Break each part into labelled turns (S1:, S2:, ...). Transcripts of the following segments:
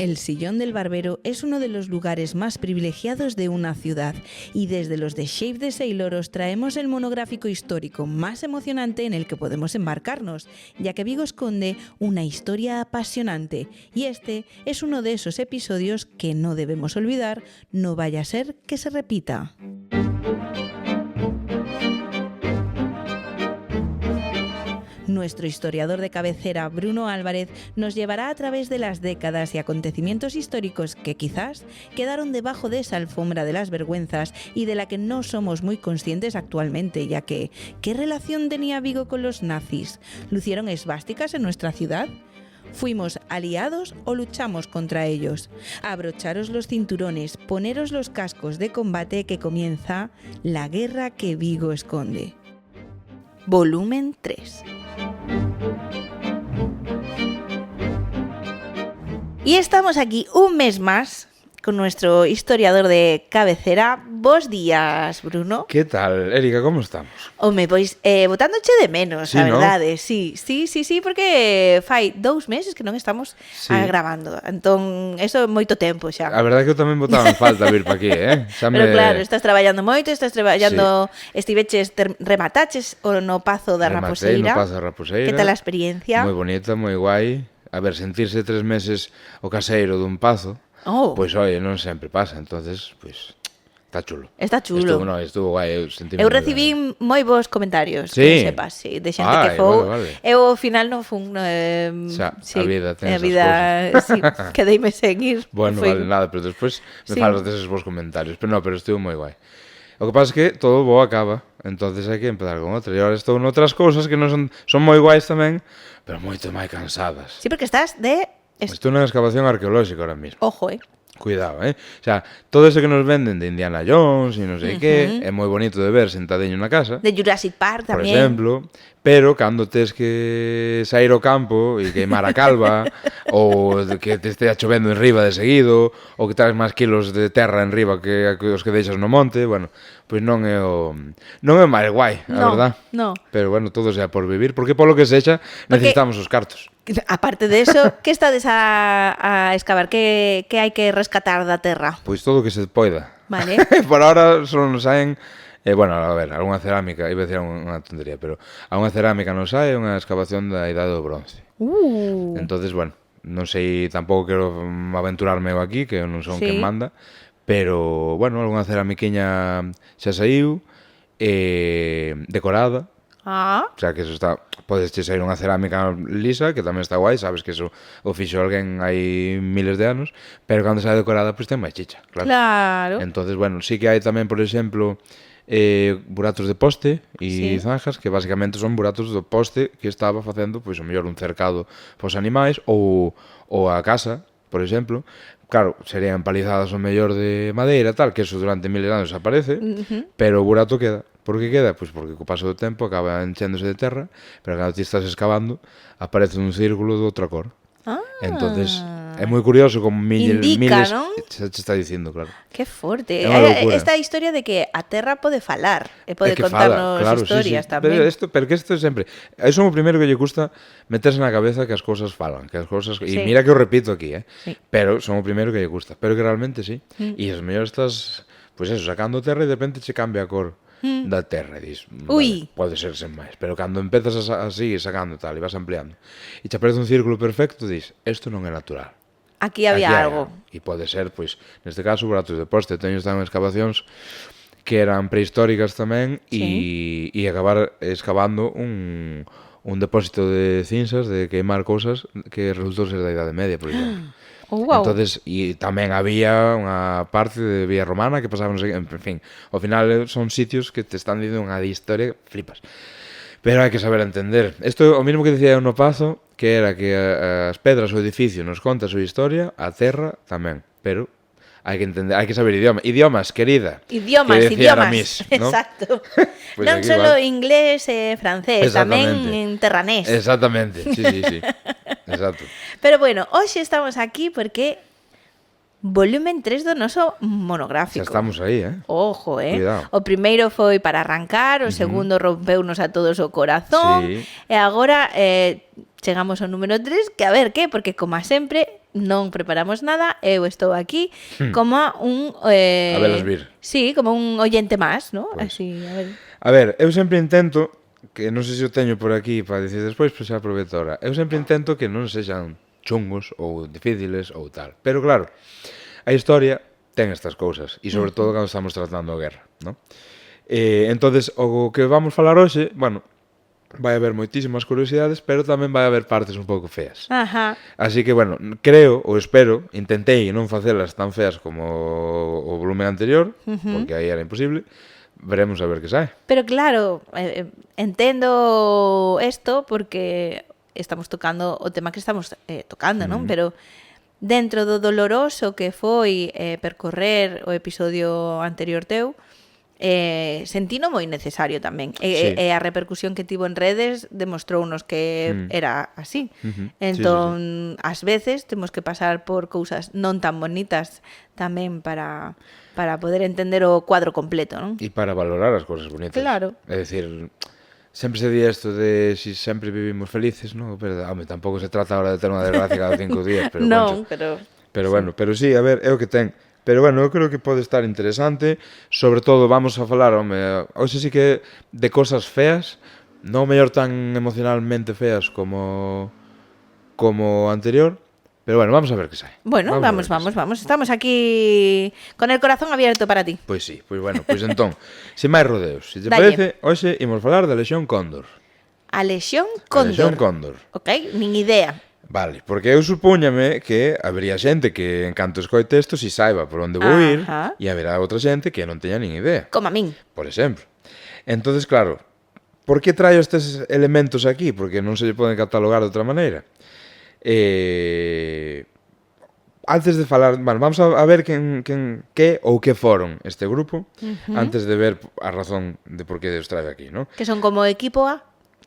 S1: El Sillón del Barbero es uno de los lugares más privilegiados de una ciudad y desde los de Shape de Sailor os traemos el monográfico histórico más emocionante en el que podemos embarcarnos, ya que Vigo esconde una historia apasionante y este es uno de esos episodios que no debemos olvidar, no vaya a ser que se repita. Nuestro historiador de cabecera, Bruno Álvarez, nos llevará a través de las décadas y acontecimientos históricos que quizás quedaron debajo de esa alfombra de las vergüenzas y de la que no somos muy conscientes actualmente, ya que ¿qué relación tenía Vigo con los nazis? ¿Lucieron esvásticas en nuestra ciudad? ¿Fuimos aliados o luchamos contra ellos? Abrocharos los cinturones, poneros los cascos de combate que comienza la guerra que Vigo esconde. Volumen 3. Y estamos aquí un mes más con nuestro historiador de cabecera. Bos días, Bruno.
S2: Que tal, Erika, como estamos?
S1: Home, pois, botándoche de menos,
S2: Sí,
S1: a
S2: ¿no?
S1: verdade, sí, porque fai 2 meses que non estamos
S2: Sí.
S1: gravando, entón, eso é moito tempo xa.
S2: A verdade é que eu tamén botaba en falta vir para aquí, Xa
S1: Pero claro, estás traballando moito, estiveches, remataches o no Pazo da
S2: Rematei no
S1: Raposeira.
S2: Pazo da Raposeira.
S1: Que tal a experiencia?
S2: Moi bonita, moi guai. A ver, sentirse 3 meses o caseiro dun pazo, pois, oye, non sempre pasa, entonces, pois, está chulo.
S1: Está chulo.
S2: Estuvo guai, eu sentime
S1: Eu
S2: moi
S1: recibí
S2: ben.
S1: moi bons comentarios,
S2: Sí?
S1: que sepas, sí, de xente que
S2: Ai,
S1: fou.
S2: vale.
S1: Eu ao final non fun
S2: Xa,
S1: sí,
S2: a vida ten
S1: a
S2: esas
S1: vida, sí, quedeime seguir.
S2: Bueno,
S1: Foi-
S2: vale, nada, pero despois me
S1: Sí.
S2: falas deses vos comentarios. Pero no, pero estuvo moi guai. O que pasa é que todo bo acaba, entonces hai que empezar con outra. E agora estou noutras cousas que non son moi guais tamén, pero moito máis cansadas.
S1: Sí, porque estás de...
S2: Estou nunha excavación arqueolóxica ahora mismo.
S1: Ojo,
S2: Cuidado, O sea, todo eso que nos venden de Indiana Jones e non sei que, é moi bonito de ver sentadeño na casa,
S1: de Jurassic Park
S2: por
S1: tamén.
S2: exemplo, pero cando tes que sair ao campo e queimar a calva, ou que te estea chovendo en riba de seguido, ou que traes máis kilos de terra en riba que os que deixas no monte, bueno, pois non é máis guai, a
S1: No,
S2: verdad.
S1: no.
S2: Pero bueno, todo sea por vivir, porque polo que sexa, necesitamos os cartos.
S1: Aparte de eso, que estades a excavar? Que hai que rescatar da terra?
S2: Pois todo o que se poida.
S1: Vale.
S2: Por ahora só nos saen bueno, a ver, algunha cerámica, iba a decir unha tontería, pero algunha cerámica nos sae unha excavación da idade do bronce. Entonces, bueno, non sei, tampouco quero aventurarme eu aquí, que eu non son
S1: Sí.
S2: quen manda, pero, bueno, algunha ceramiquiña xa saiu, decorada,
S1: Ah,
S2: o sea, que eso está, podes che sair unha cerámica lisa, que tamén está guai, sabes que eso o fixo alguén hai miles de anos, pero cando sai decorada, pois ten máis chicha, claro.
S1: claro.
S2: Entonces, bueno, sí que hai tamén, por exemplo, buratos de poste
S1: Sí.
S2: e zanjas, que basicamente son buratos do poste que estaba facendo, pois, o mellor un cercado pos animais ou a casa, por exemplo. Claro, serían palizadas o mellor de madeira, tal, que eso durante miles de anos aparece, pero o burato queda. Por que queda? Pois porque co paso do tempo acaba enchéndose de terra, pero cando ti estás excavando, aparece un círculo de outra cor. Entonces, é moi curioso como
S1: Indica,
S2: miles,
S1: non?
S2: xa te está dicindo, claro.
S1: Que forte.
S2: É unha locura.
S1: Esta historia de que a terra pode falar e pode
S2: É que
S1: contarnos
S2: fala, claro,
S1: historias
S2: sí.
S1: tamén.
S2: Pero que isto sempre... Eso é o primeiro que lle custa meterse na cabeza que as cousas falan, que as cousas...
S1: Sí.
S2: E mira que eu repito aquí,
S1: Sí.
S2: Pero son o primeiro que lle custa. Pero que realmente sí. E as mellor estás, pois eso, sacando terra e de repente che cambia a cor da terra. E dis,
S1: Ui.
S2: vale, pode ser sen máis. Pero cando empezas a seguir sacando tal e vas ampliando e te aparece un círculo perfecto, dis, isto non é natural.
S1: Aquí había
S2: Aquí hai
S1: algo.
S2: E pode ser, pois, neste caso, buratos de poste. Teño estado en excavacións que eran prehistóricas tamén e acabar excavando un depósito de cinzas, de queimar cousas que resultou ser da Idade Media, por exemplo.
S1: Oh, wow.
S2: Entonces, e tamén había unha parte de vía romana que pasaba, non sei, en fin, ao final son sitios que te están dicindo unha historia que flipas. Pero hai que saber entender. Isto é o mesmo que dicía eu no Pazo, que era que as pedras o edificio nos conta a súa historia, a terra tamén, pero hai que entender, hai que saber idiomas, querida.
S1: Idiomas,
S2: que decía
S1: idiomas.
S2: Aramis, ¿no?
S1: Exacto.
S2: Pues
S1: non
S2: aquí
S1: solo
S2: igual.
S1: inglés e francés, tamén
S2: Exactamente.
S1: en terranés.
S2: Exactamente, sí. Exacto.
S1: Pero bueno, hoxe estamos aquí porque volumen 3 do noso monográfico.
S2: Xa estamos aí,
S1: Ojo,
S2: Cuidado.
S1: O primeiro foi para arrancar, o segundo rompeunos a todos o corazón,
S2: Sí.
S1: e agora chegamos ao número 3, que a ver, que? Porque como sempre non preparamos nada, eu estou aquí como un...
S2: A velas vir.
S1: Sí, como un oyente máis, ¿no?
S2: Pois.
S1: Así, a ver.
S2: A ver, eu sempre intento, que non sei se o teño por aquí para dicir despois, pero xa aproveito ahora. Eu sempre intento que non sexan chungos ou difíciles ou tal. Pero claro, a historia ten estas cousas, e sobre todo cando estamos tratando a guerra, ¿no? Entonces, o que vamos falar hoxe, bueno, vai haber moitísimas curiosidades, pero tamén vai haber partes un pouco feas.
S1: Ajá.
S2: Así que, bueno, creo ou espero, intentei non facelas tan feas como o volumen anterior, porque aí era imposible. Veremos a ver que sae.
S1: Pero claro, entendo esto porque estamos tocando o tema que estamos tocando, non? Pero dentro do doloroso que foi percorrer o episodio anterior teu, sentino moi necesario tamén.
S2: Sí.
S1: E a repercusión que tivo en redes demostrounos que era así.
S2: Sí.
S1: Entón, ás veces temos que pasar por cousas non tan bonitas tamén para poder entender o cuadro completo, non?
S2: E para valorar as cousas bonitas.
S1: Claro.
S2: É dicir, sempre se di isto de si sempre vivimos felices, non? Pero, home, tampouco se trata ahora de ter unha desgracia cada 5 días, pero
S1: Non,
S2: concho.
S1: pero
S2: Bueno, pero sí, a ver, é o que ten. Pero bueno, eu creo que pode estar interesante. Sobre todo vamos a falar, home, hoxe sí que de cosas feas, non mellor tan emocionalmente feas como anterior, pero bueno, vamos a ver que sae.
S1: bueno, vamos. Estamos aquí con el corazón abierto para ti.
S2: Pois sí, pois bueno, pois entón, sin máis rodeos, se te
S1: Dalle.
S2: parece, hoxe imos falar da Lexión Cóndor.
S1: A Lexión
S2: A
S1: Cóndor.
S2: Lexión Cóndor.
S1: Ok, nin idea.
S2: Vale, porque eu supúñame que habería xente que en canto escoite isto si saiba por onde vou ir
S1: Ajá.
S2: e haberá outra xente que non teña nin idea,
S1: Como a min.
S2: por exemplo. Entonces, claro, por que traio estes elementos aquí? Porque non se lle poden catalogar de outra maneira. Antes de falar, bueno, vamos a ver que ou que foron este grupo, antes de ver a razón de por que os traio aquí, ¿no?
S1: Que son como equipo A.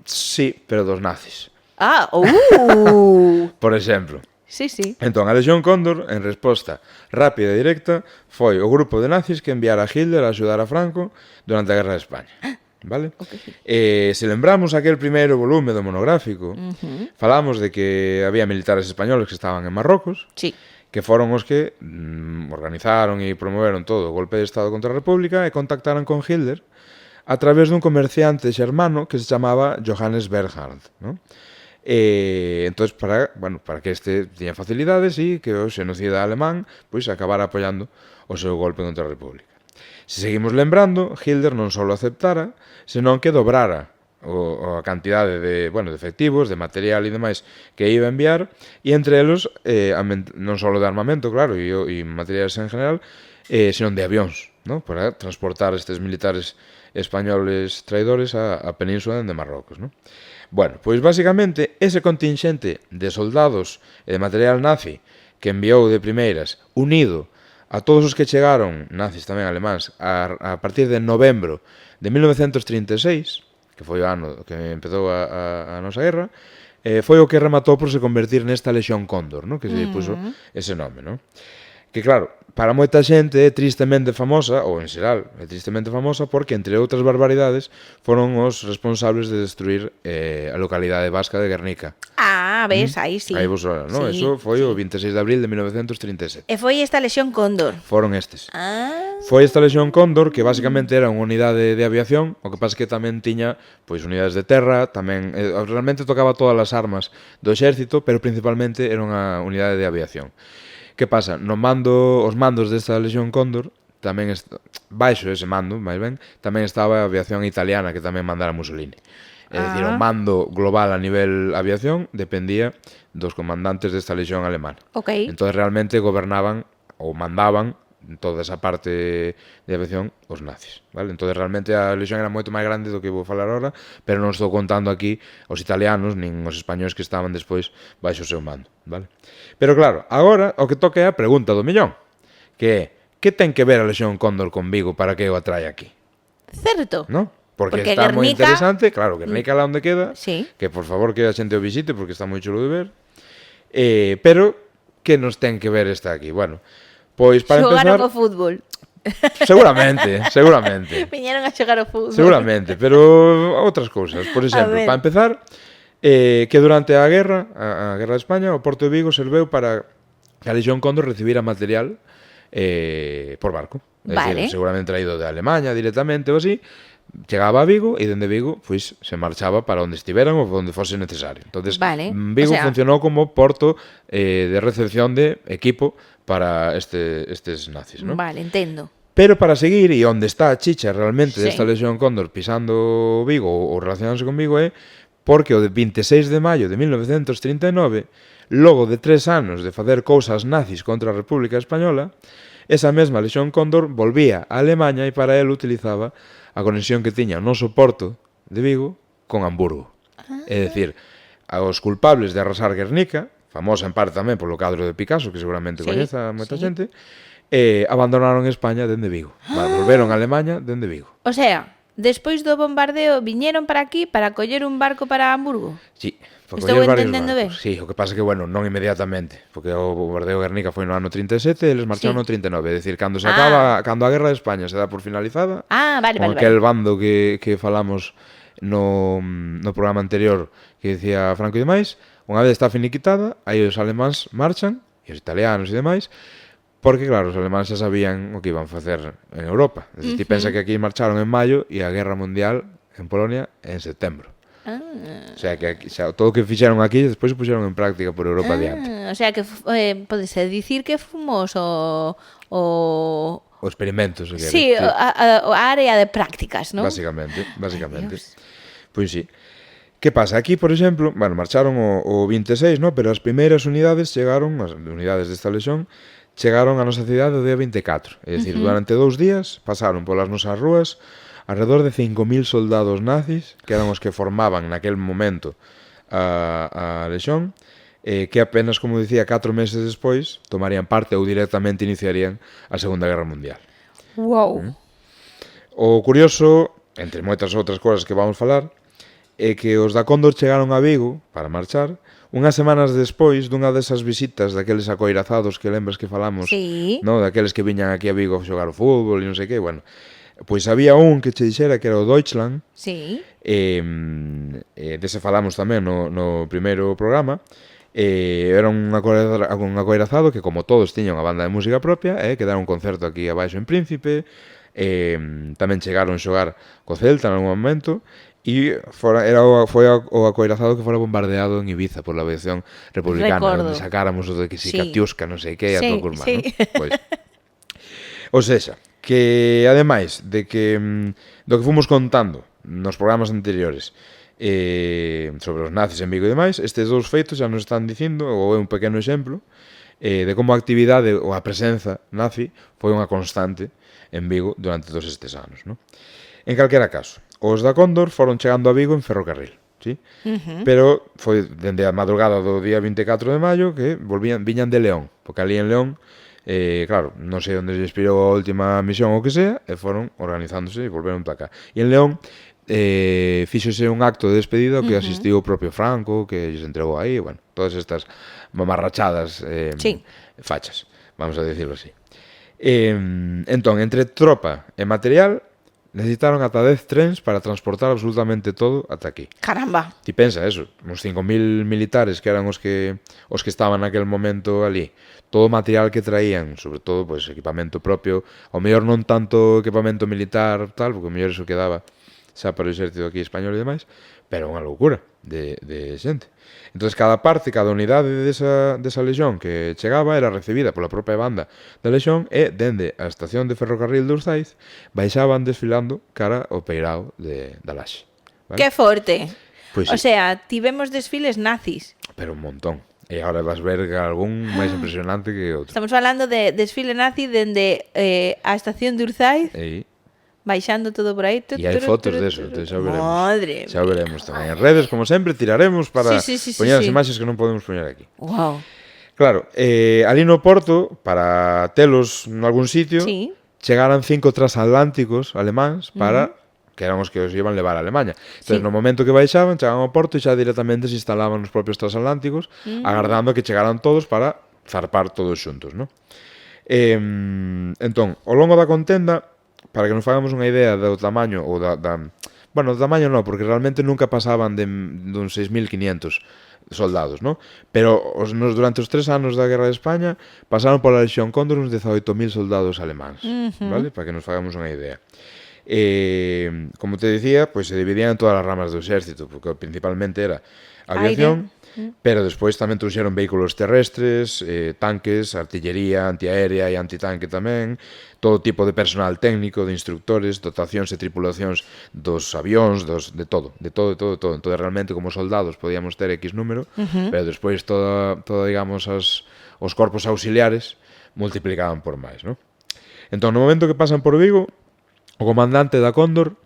S2: Sí, pero dos nazis.
S1: Ah,
S2: Por exemplo.
S1: Sí, sí.
S2: Entón, a Lexión Cóndor, en resposta rápida e directa, foi o grupo de nazis que enviara a Hitler a axudar a Franco durante a Guerra de España. Vale? Se lembramos aquel primeiro volume do monográfico, falamos de que había militares españoles que estaban en Marrocos,
S1: Sí.
S2: que foron os que organizaron e promoveron todo o golpe de Estado contra a República e contactaron con Hitler a través dun comerciante xermano que se chamaba Johannes Bernhard, ¿no? Entonces para que este tiña facilidades e que o xenocida alemán pois acabara apoiando o seu golpe contra a República. Se seguimos lembrando, Hitler non só aceptara, senón que dobrara a cantidade de efectivos, de material e demais que iba a enviar, e entre elos non só de armamento, claro, e materiales en general, senón de avións, ¿no? Para transportar estes militares españoles traidores a península de Marrocos, ¿no? Bueno, pois basicamente ese contingente de soldados e de material nazi que enviou de primeiras, unido a todos os que chegaron, nazis tamén alemáns, a partir de novembro de 1936, que foi o ano que empezou a nosa guerra, foi o que rematou por se convertir nesta Lexión Cóndor, ¿no? Que se puso ese nome, ¿no? Que claro, para moita xente é tristemente famosa, ou en xeral, é tristemente famosa porque, entre outras barbaridades, foron os responsables de destruir a localidade vasca de Guernica.
S1: Ah, ves, aí sí.
S2: Aí vos ora, ¿no?
S1: Sí,
S2: Eso foi o 26 de abril de 1937.
S1: E foi esta Lexión Cóndor.
S2: Foron estes.
S1: Ah.
S2: Foi esta Lexión Cóndor, que basicamente era unha unidade de aviación, o que pasa que tamén tiña pois unidades de terra, tamén realmente tocaba todas as armas do exército, pero principalmente era unha unidade de aviación. Que pasa? Os mandos desta Lexión Cóndor, tamén baixo ese mando, máis ben, tamén estaba a aviación italiana que tamén mandara Mussolini. É dicir, o mando global a nivel aviación dependía dos comandantes desta Lexión alemana.
S1: Ok.
S2: Entón realmente gobernaban ou mandaban toda esa parte de aviación os nazis, vale? Entón realmente a Lexión era moito máis grande do que vou falar ahora, pero non estou contando aquí os italianos nin os españois que estaban despois baixo o seu mando, vale? Pero claro, agora o que toca é a pregunta do millón, que é, que ten que ver a Lexión Cóndor con Vigo para que eu a traia aquí?
S1: Certo.
S2: ¿No? Porque está
S1: Guernica...
S2: moi interesante, claro, Guernica lá onde queda,
S1: Sí.
S2: que por favor que a xente o visite porque está moi chulo de ver, pero que nos ten que ver esta aquí? Bueno, pois para
S1: Xogaron
S2: empezar...
S1: o fútbol.
S2: Seguramente.
S1: Viñeron a xogar o fútbol.
S2: Seguramente, pero outras cousas. Por exemplo, para empezar, que durante a Guerra de España, o Porto de Vigo serveu para que a Legión Cóndor recibira material por barco. É
S1: Vale.
S2: dicir, seguramente traído de Alemanha directamente ou así, chegaba a Vigo e dende Vigo pois se marchaba para onde estiveran ou onde fose necesario. Entonces,
S1: Vale.
S2: Vigo
S1: O sea,
S2: funcionou como porto de recepción de equipo para estes nazis, ¿no?
S1: vale, entendo.
S2: Pero para seguir, e onde está a chicha realmente
S1: Sí.
S2: desta Legión Cóndor pisando Vigo ou relacionándose con Vigo é porque o de 26 de maio de 1939, logo de 3 anos de facer cousas nazis contra a República Española, esa mesma Legión Cóndor volvía a Alemanha e para el utilizaba a conexión que tiña o noso porto de Vigo con Hamburgo. É dicir, aos culpables de arrasar Guernica, famosa en parte tamén polo cadro de Picasso, que seguramente
S1: Sí,
S2: coñeza moita
S1: sí.
S2: xente, abandonaron España dende Vigo. Volveron a Alemanha dende Vigo.
S1: O sea, despois do bombardeo viñeron para aquí para coller un barco para Hamburgo.
S2: Sí, para
S1: Estou
S2: coller varios
S1: entendendo
S2: barcos. Sí, o que pasa que, bueno, non inmediatamente, porque o bombardeo de Guernica foi no ano 37 e eles marcharon
S1: Sí.
S2: no 39, é dicir, cando se acaba, cando a guerra de España se dá por finalizada,
S1: Ah, vale,
S2: con
S1: vale,
S2: aquel
S1: vale.
S2: bando que falamos no programa anterior que dicía Franco e demais, unha vez está finiquitada, aí os alemáns marchan, e os italianos e demais, porque, claro, os alemáns xa sabían o que iban facer en Europa. Es decir, ti pensa que aquí marcharon en maio e a Guerra Mundial en Polonia en setembro. O sea, que aquí, xa, todo o que fixeron aquí despois se puxeron en práctica por Europa adiante.
S1: O sea que podese dicir que fomos o
S2: O experimento, se quere.
S1: sí, a área de prácticas, ¿no?
S2: Básicamente.
S1: Dios.
S2: Pois sí. Que pasa? Aquí, por exemplo, bueno, marcharon o 26, ¿no? Pero as primeiras unidades chegaron, as unidades desta lexión, chegaron a nosa cidade o día 24. É dicir, durante 2 días pasaron polas nosas rúas alrededor de 5.000 soldados nazis, que eran os que formaban naquel momento a lexión, que apenas, como dicía, 4 meses despois tomarían parte ou directamente iniciarían a Segunda Guerra Mundial.
S1: Wow.
S2: O curioso, entre moitas outras cousas que vamos falar, é que os da Cóndor chegaron a Vigo para marchar unhas semanas despois dunha desas visitas daqueles acoirazados que lembras que falamos,
S1: Sí.
S2: no? Daqueles que viñan aquí a Vigo a xogar o fútbol e non sei que, bueno, pois había un que che dixera que era o Deutschland,
S1: Sí.
S2: dese falamos tamén no primeiro programa. Era un acoirazado que, como todos, tiña unha banda de música propia, que daron un concerto aquí abaixo en Príncipe, tamén chegaron a xogar co Celta en algún momento, e foi o acoirazado que fora bombardeado en Ibiza por la aviación republicana,
S1: Recordo.
S2: onde sacáramos o de que si
S1: Sí.
S2: Katiuska, non sei que, e a
S1: Sí,
S2: todo curmán,
S1: sí.
S2: non? Pois. O sexa, que ademais de que do que fomos contando nos programas anteriores sobre os nazis en Vigo e demais, estes dous feitos xa nos están dicindo, ou é un pequeno exemplo, de como a actividade ou a presenza nazi foi unha constante en Vigo durante todos estes anos, non? En calquera caso, os da Cóndor foron chegando a Vigo en ferrocarril, ¿sí? Pero foi dende a madrugada do día 24 de maio que viñan de León, porque ali en León, claro, non sei onde se inspirou a última misión ou que sea, e foron organizándose e volveron para cá. E en León fíxose un acto de despedida que asistiu o propio Franco, que lles entregou aí, bueno, todas estas mamarrachadas
S1: Sí.
S2: fachas, vamos a decirlo así. Entón, entre tropa e material, necesitaron ata 10 trens para transportar absolutamente todo ata aquí.
S1: Caramba.
S2: Ti pensa eso, uns 5.000 militares que eran os que estaban naquel momento ali, todo o material que traían, sobre todo, pois, equipamento propio, ao mellor non tanto equipamento militar, tal, porque ao mellor eso quedaba xa para o exército aquí español e demais, pero unha loucura de xente. Entón, cada parte, cada unidade desa lexión que chegaba era recibida pola propia banda da lexión e, dende a estación de ferrocarril de Urzaiz, baixaban desfilando cara ao peirao da Laxe. Vale?
S1: Qué forte.
S2: Pois
S1: O
S2: sí,
S1: sea, tivemos desfiles nazis.
S2: pero un montón. E agora vas ver algún máis impresionante que outro.
S1: Estamos falando de desfile nazi dende a estación de Urzaiz,
S2: E
S1: baixando todo por aí.
S2: hai fotos deso, xa o veremos.
S1: Madre
S2: Xa o veremos tamén. En redes, como sempre, tiraremos para
S1: Sí, sí, sí,
S2: poñer as
S1: sí.
S2: imaxes que non podemos poñer aquí.
S1: Wow.
S2: Claro, ali no Porto, para telos en algún sitio,
S1: Sí.
S2: chegaran 5 transatlánticos alemáns para que eran os que os iban levar a Alemanha. Entón,
S1: Sí.
S2: no momento que baixaban, chegaban ao Porto e xa directamente se instalaban nos propios transatlánticos, agardando que chegaran todos para zarpar todos xuntos, non? Entón, ao longo da contenda, para que nos fagamos unha idea do tamaño ou bueno, do tamaño non, porque realmente nunca pasaban duns 6.500 soldados, ¿no? Pero durante os 3 anos da Guerra de España pasaron pola Legión Cóndor uns 18.000 soldados alemáns, vale? Para que nos fagamos unha idea. Como te decía, pues se dividían en todas as ramas do exército, porque principalmente era aviación, pero despois tamén trouxeron vehículos terrestres, tanques, artillería, antiaérea e antitanque tamén, todo tipo de personal técnico, de instructores, dotacións e tripulacións dos avións, de todo. Entón, realmente, como soldados, podíamos ter X número, pero despois todo digamos, os corpos auxiliares multiplicaban por máis, ¿no? Entón, no momento que pasan por Vigo, o comandante da Cóndor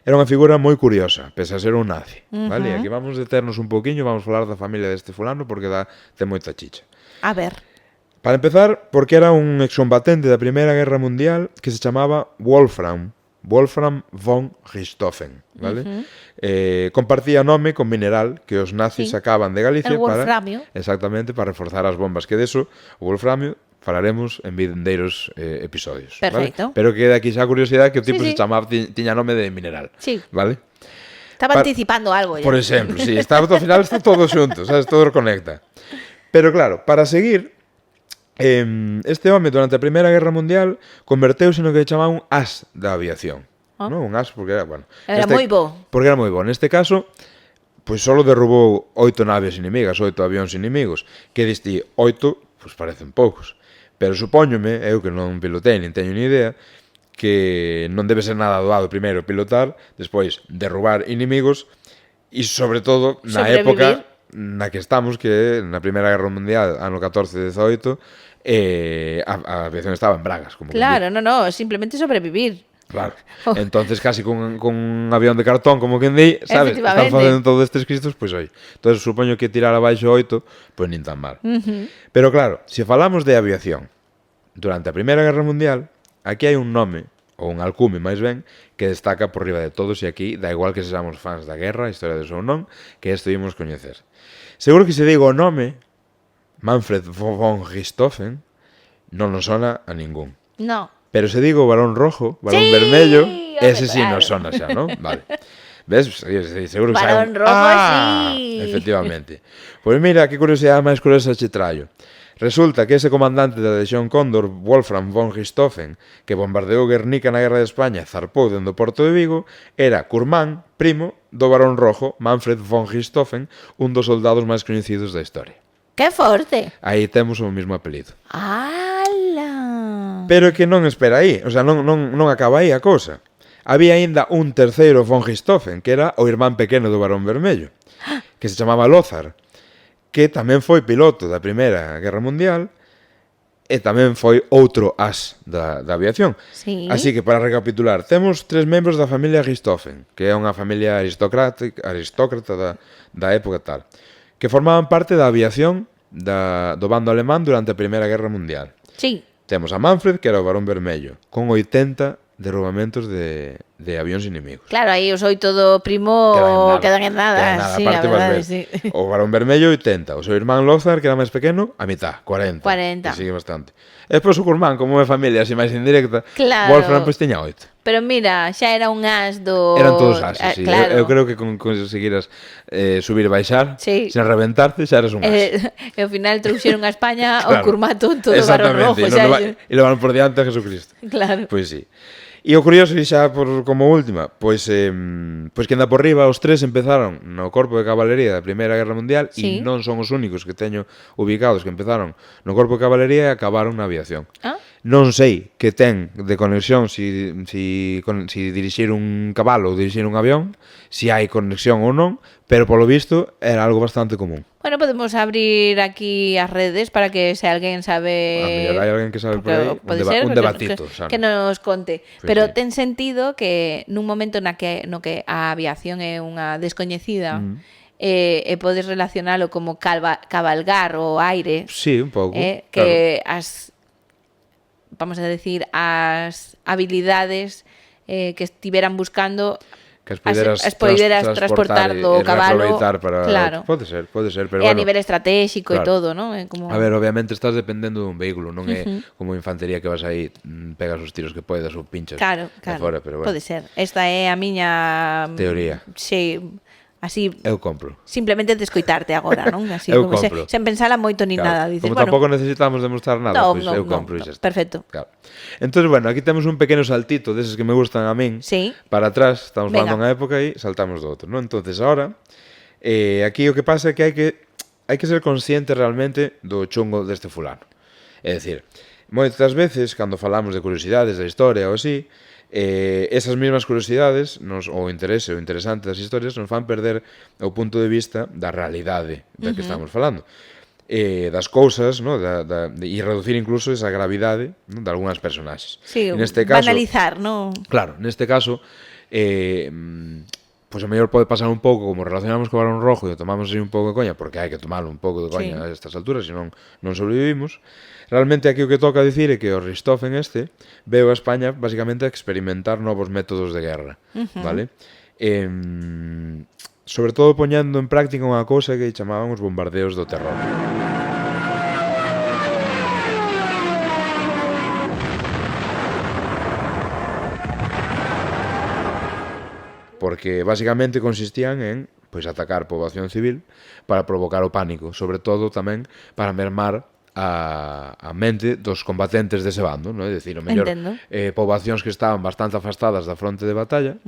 S2: era unha figura moi curiosa, pese a ser un nazi, vale? E aquí vamos deternos un poquinho, vamos falar da familia deste fulano porque ten moita chicha.
S1: A ver.
S2: Para empezar, porque era un excombatente da Primeira Guerra Mundial que se chamaba Wolfram von Richthofen, vale? Compartía nome con mineral que os nazis sacaban de Galicia
S1: el wolframio.
S2: Exactamente, para reforzar as bombas, que deso, o wolframio falaremos en vindeiros episodios.
S1: Perfecto.
S2: Vale? Pero queda aquí xa a curiosidade que o tipo se chamaba, tiña nome de mineral.
S1: Sí.
S2: Vale?
S1: Estaba anticipando algo ya.
S2: Por exemplo, sí, ao final está todo xunto, sabes, todo conecta. Pero claro, para seguir, este home durante a Primeira Guerra Mundial converteuse no que chamaban un as da aviación. ¿No? Un as porque era, bueno,
S1: era moi bo.
S2: Porque era moi bo. Neste caso, pois solo derrubou 8 naves inimigas, 8 avións inimigos, que diste 8, pois parecen poucos. Pero supóñome, eu que non pilotei, nin teño ni idea, que non debe ser nada doado primeiro pilotar, despois derrubar inimigos e, sobre todo, na época na que estamos, que na Primeira Guerra Mundial, ano 14-18, a aviación estaba en bragas. Como
S1: claro, no, simplemente sobrevivir.
S2: Claro, entonces casi con un avión de cartón, como quen di, sabes, están facendo todos estes cristos, pois oi. Entón, supoño que tirar abaixo 8, pois nin tan mal. Pero claro, se falamos de aviación durante a Primeira Guerra Mundial, aquí hai un nome, ou un alcume máis ben, que destaca por riba de todos, e aquí da igual que sexamos fans da guerra, historia de ou non, que isto ímos coñecer. Seguro que se digo o nome Manfred von Richthofen non nos sona a ningún.
S1: No.
S2: Pero se digo Barón Rojo, Barón Vermello, ese sí nos sona xa, ¿no? Vale. ¿Ves? Seguro que
S1: Barón Rojo, sí.
S2: Efectivamente. Pois mira, que curiosidade máis curiosa che traio. Resulta que ese comandante da Legión Cóndor, Wolfram von Richthofen, que bombardeou Guernica na Guerra de España e zarpou dentro do Porto de Vigo, era curmán, primo, do Barón Rojo, Manfred von Richthofen, un dos soldados máis coñecidos da historia.
S1: ¡Qué forte!
S2: Aí temos o mesmo apelido.
S1: ¡Hala!
S2: Pero que non espera aí, o sea, non acaba aí a cousa. Había aínda un terceiro von Richthofen, que era o irmán pequeno do Barón Vermello, que se chamaba Lothar, que tamén foi piloto da Primeira Guerra Mundial e tamén foi outro as da aviación.
S1: Sí.
S2: Así que, para recapitular, temos 3 membros da familia Richthofen, que é unha familia aristócrata da época tal, que formaban parte da aviación do bando alemán durante a Primeira Guerra Mundial.
S1: Sí.
S2: Temos a Manfred, que era o Barón Vermello, con 80 derrubamentos de avións inimigos.
S1: Claro, aí os 8 do primo quedan en nada. Sí, a verdade, sí.
S2: O Barón Vermello, 80. O seu irmán Lothar, que era máis pequeno, a mitad, 40. Que sigue bastante. E depois o curmán, como é familia así máis indirecta,
S1: claro.
S2: Wolfram pois tiña 8.
S1: Pero mira, xa era un as do...
S2: Eran todos ases, sí.
S1: Claro.
S2: Eu creo que con conseguiras subir e baixar,
S1: sí,
S2: sen reventarte, xa eres un as.
S1: E ao final trouxeron a España claro. O curmato todo Barón Rojo.
S2: E levaron por diante a Jesucristo.
S1: Claro.
S2: Pois sí. E o curioso, e xa como última, pois que anda por riba, os 3 empezaron no corpo de cabalería da Primeira Guerra Mundial e non son os únicos que teño ubicados que empezaron no corpo de cabalería e acabaron na aviación. Non sei que ten de conexión si dirixir un cabalo ou dirixir un avión, si hai conexión ou non, pero polo visto era algo bastante común.
S1: Bueno, podemos abrir aquí as redes para que se alguén sabe...
S2: A mellor hai alguén que sabe por aí, un debatito.
S1: Que nos conte. Pues pero sí, ten sentido que nun momento no que a aviación é unha descoñecida, e podes relacionalo como cabalgar o aire.
S2: Sí, un pouco.
S1: Que claro. Vamos a decir, as habilidades que estiveran buscando...
S2: que as poideras
S1: transportar do cabalo
S2: para...
S1: Claro.
S2: Pode ser, pero
S1: a nivel estratégico claro. E todo, non?
S2: Como... A ver, obviamente estás dependendo dun vehículo, non é como infantería que vas aí, pegas os tiros que podes ou pinchas
S1: claro.
S2: fora, pero bueno.
S1: Pode ser. Esta é a miña
S2: teoría.
S1: Sí, Así,
S2: Eu compro.
S1: simplemente de escoitarte agora, non? Así,
S2: Eu
S1: como
S2: compro.
S1: sen pensala moito ni nada. Dices,
S2: Como
S1: bueno,
S2: tampouco necesitamos demostrar nada,
S1: non,
S2: pois
S1: non,
S2: eu
S1: non,
S2: compro e
S1: non,
S2: xa está.
S1: perfecto.
S2: Claro. Entón, bueno, aquí temos un pequeno saltito deses que me gustan a min.
S1: Sí.
S2: Para atrás, estamos
S1: Venga.
S2: falando unha época e saltamos do outro, non? Entonces, ahora, aquí o que pasa é que hai que ser consciente realmente do chungo deste fulano. É dicir, moitas veces, cando falamos de curiosidades da historia ou así, esas mesmas curiosidades, o interese, o interesante das historias, nos fan perder o punto de vista da realidade da que estamos falando. Das cousas, no? E reducir incluso esa gravidade, no? De algunhas personaxes.
S1: Sí,
S2: Neste caso,
S1: banalizar, non?
S2: claro, neste caso, pois o mellor pode pasar un pouco, como relacionamos co Barón Rojo e o tomamos así un pouco de coña, porque hai que tomarlo un pouco de coña a estas alturas, senón non sobrevivimos. Realmente aquí o que toca dicir é que o Richthofen veu a España basicamente a experimentar novos métodos de guerra, vale? Sobre todo poñendo en práctica unha cousa que chamaban os bombardeos do terror. Porque basicamente consistían en pois atacar poboación civil para provocar o pánico, sobre todo tamén para mermar a mente dos combatentes dese bando, non? É dicir, o mellor poboacións que estaban bastante afastadas da fronte de batalla,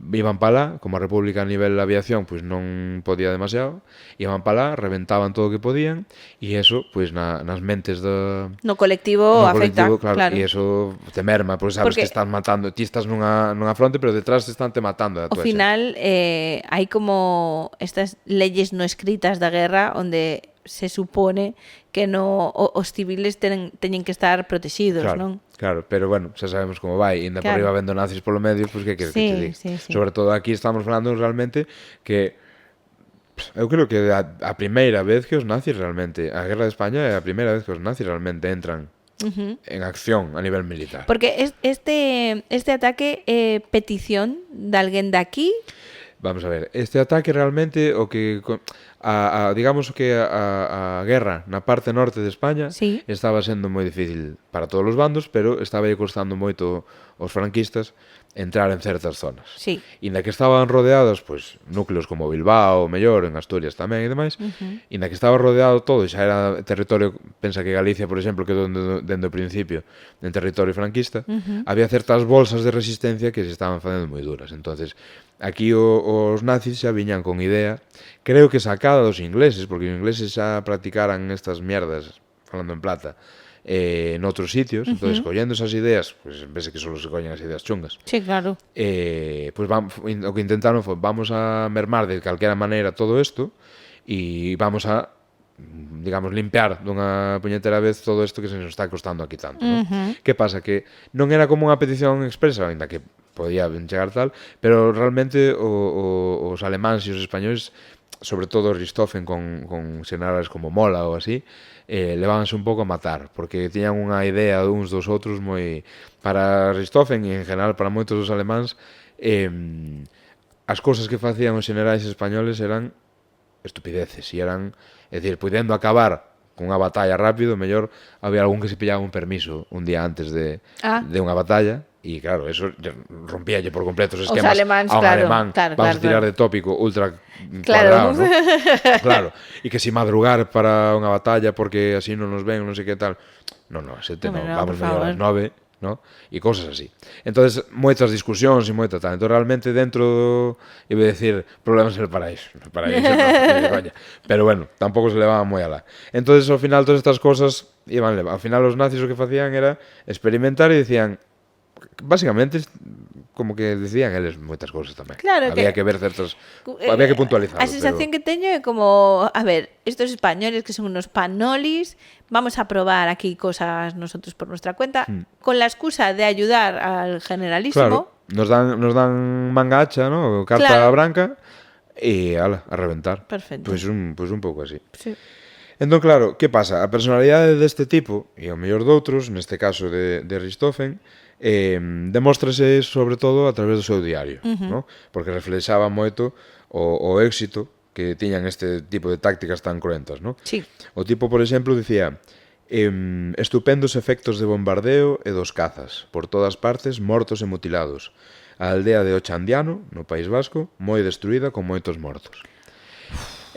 S2: iban para lá, como a República a nivel de aviación pois non podía demasiado, iban para lá, reventaban todo o que podían, e eso, pois nas mentes do
S1: no colectivo afecta,
S2: claro. E eso te merma, pois sabes que estás matando, ti estás nunha fronte, pero detrás te están te matando.
S1: Ao final, hai como estas leyes no escritas da guerra onde se supone que os civiles teñen que estar protegidos,
S2: claro,
S1: non?
S2: Claro, pero bueno, xa sabemos como vai, ainda por riba vendo nazis polo medio, pois que queres que te diga?
S1: Sí.
S2: Sobre todo aquí estamos falando realmente que eu creo que a primeira vez que os nazis realmente, a Guerra de España é a primeira vez que os nazis realmente entran en acción a nivel militar.
S1: Porque este ataque é petición de alguén de aquí.
S2: Vamos a ver, este ataque realmente o que digamos que a guerra na parte norte de España estaba sendo moi difícil para todos os bandos, pero estaba costando moito aos franquistas entrar en certas zonas.
S1: Sí.
S2: Inda que estaban rodeados, pois, núcleos como Bilbao, mellor, en Asturias tamén e demais, inda que estaba rodeado todo, xa era territorio, pensa que Galicia, por exemplo, quedou dende o principio en territorio franquista, había certas bolsas de resistencia que se estaban facendo moi duras. Entonces, aquí os nazis xa viñan con idea, creo que sacada dos ingleses, porque os ingleses xa practicaran estas mierdas, falando en plata, noutros sitios, entonces collendo esas ideas, pues en vez de que solo se collen as ideas chungas.
S1: Sí, claro.
S2: Pues o que intentaron foi, vamos a mermar de calquera maneira todo isto e vamos a, digamos, limpiar dunha puñetera vez todo isto que se nos está costando aquí tanto, ¿no? Que pasa? Que non era como unha petición expresa, ainda que podía chegar tal, pero realmente os alemáns e os españoles, sobre todo Richthofen con xenerales como Mola ou así, levábanse un pouco a matar, porque tiñan unha idea uns dos outros moi... Para Richthofen e en general para moitos dos alemáns, as cousas que facían os xenerais españoles eran estupideces, e eran, é dicir, podendo acabar con unha batalla rápido, mellor había algún que se pillaba un permiso un día antes de unha batalla, e claro, eso rompíalle por completo os esquemas
S1: alemáns,
S2: a un alemán, vamos a tirar de tópico ultra cuadrado, ¿no? Claro, e que si madrugar para unha batalla porque así non nos ven, non sei que tal, non, vamos mellor ás 9, ¿no? E cousas así. Entonces, moitas discusións e moita tal. Entón, realmente, dentro do... Iba a decir, problemas en el paraíso. Pero bueno, tampouco se levaban moi alá. Entonces, ao final, todas estas cosas iban levando. Ao final, os nazis o que facían era experimentar e dicían... Básicamente, como que decían eles moitas cousas tamén.
S1: Claro,
S2: había que ver certas... había que puntualizar.
S1: A sensación que teño é como, a ver, estos españoles que son unos panolis, vamos a probar aquí cosas nosotros por nuestra cuenta, con la excusa de ayudar al generalísimo.
S2: Claro, nos dan manga hacha, ¿no? Carta branca e ala, a reventar.
S1: Perfecto.
S2: Pois un pouco así.
S1: Sí.
S2: Entón, claro, que pasa? A personalidade deste tipo, e o mellor doutros, neste caso de Richthofen, demóstrase sobre todo a través do seu diario, ¿no? Porque reflexaba moito o éxito que tiñan este tipo de tácticas tan cruentas, ¿no?
S1: Sí.
S2: O tipo, por exemplo, dicía estupendos efectos de bombardeo e dos cazas, por todas partes mortos e mutilados, a aldea de Ochandiano, no País Vasco, moi destruída con moitos mortos.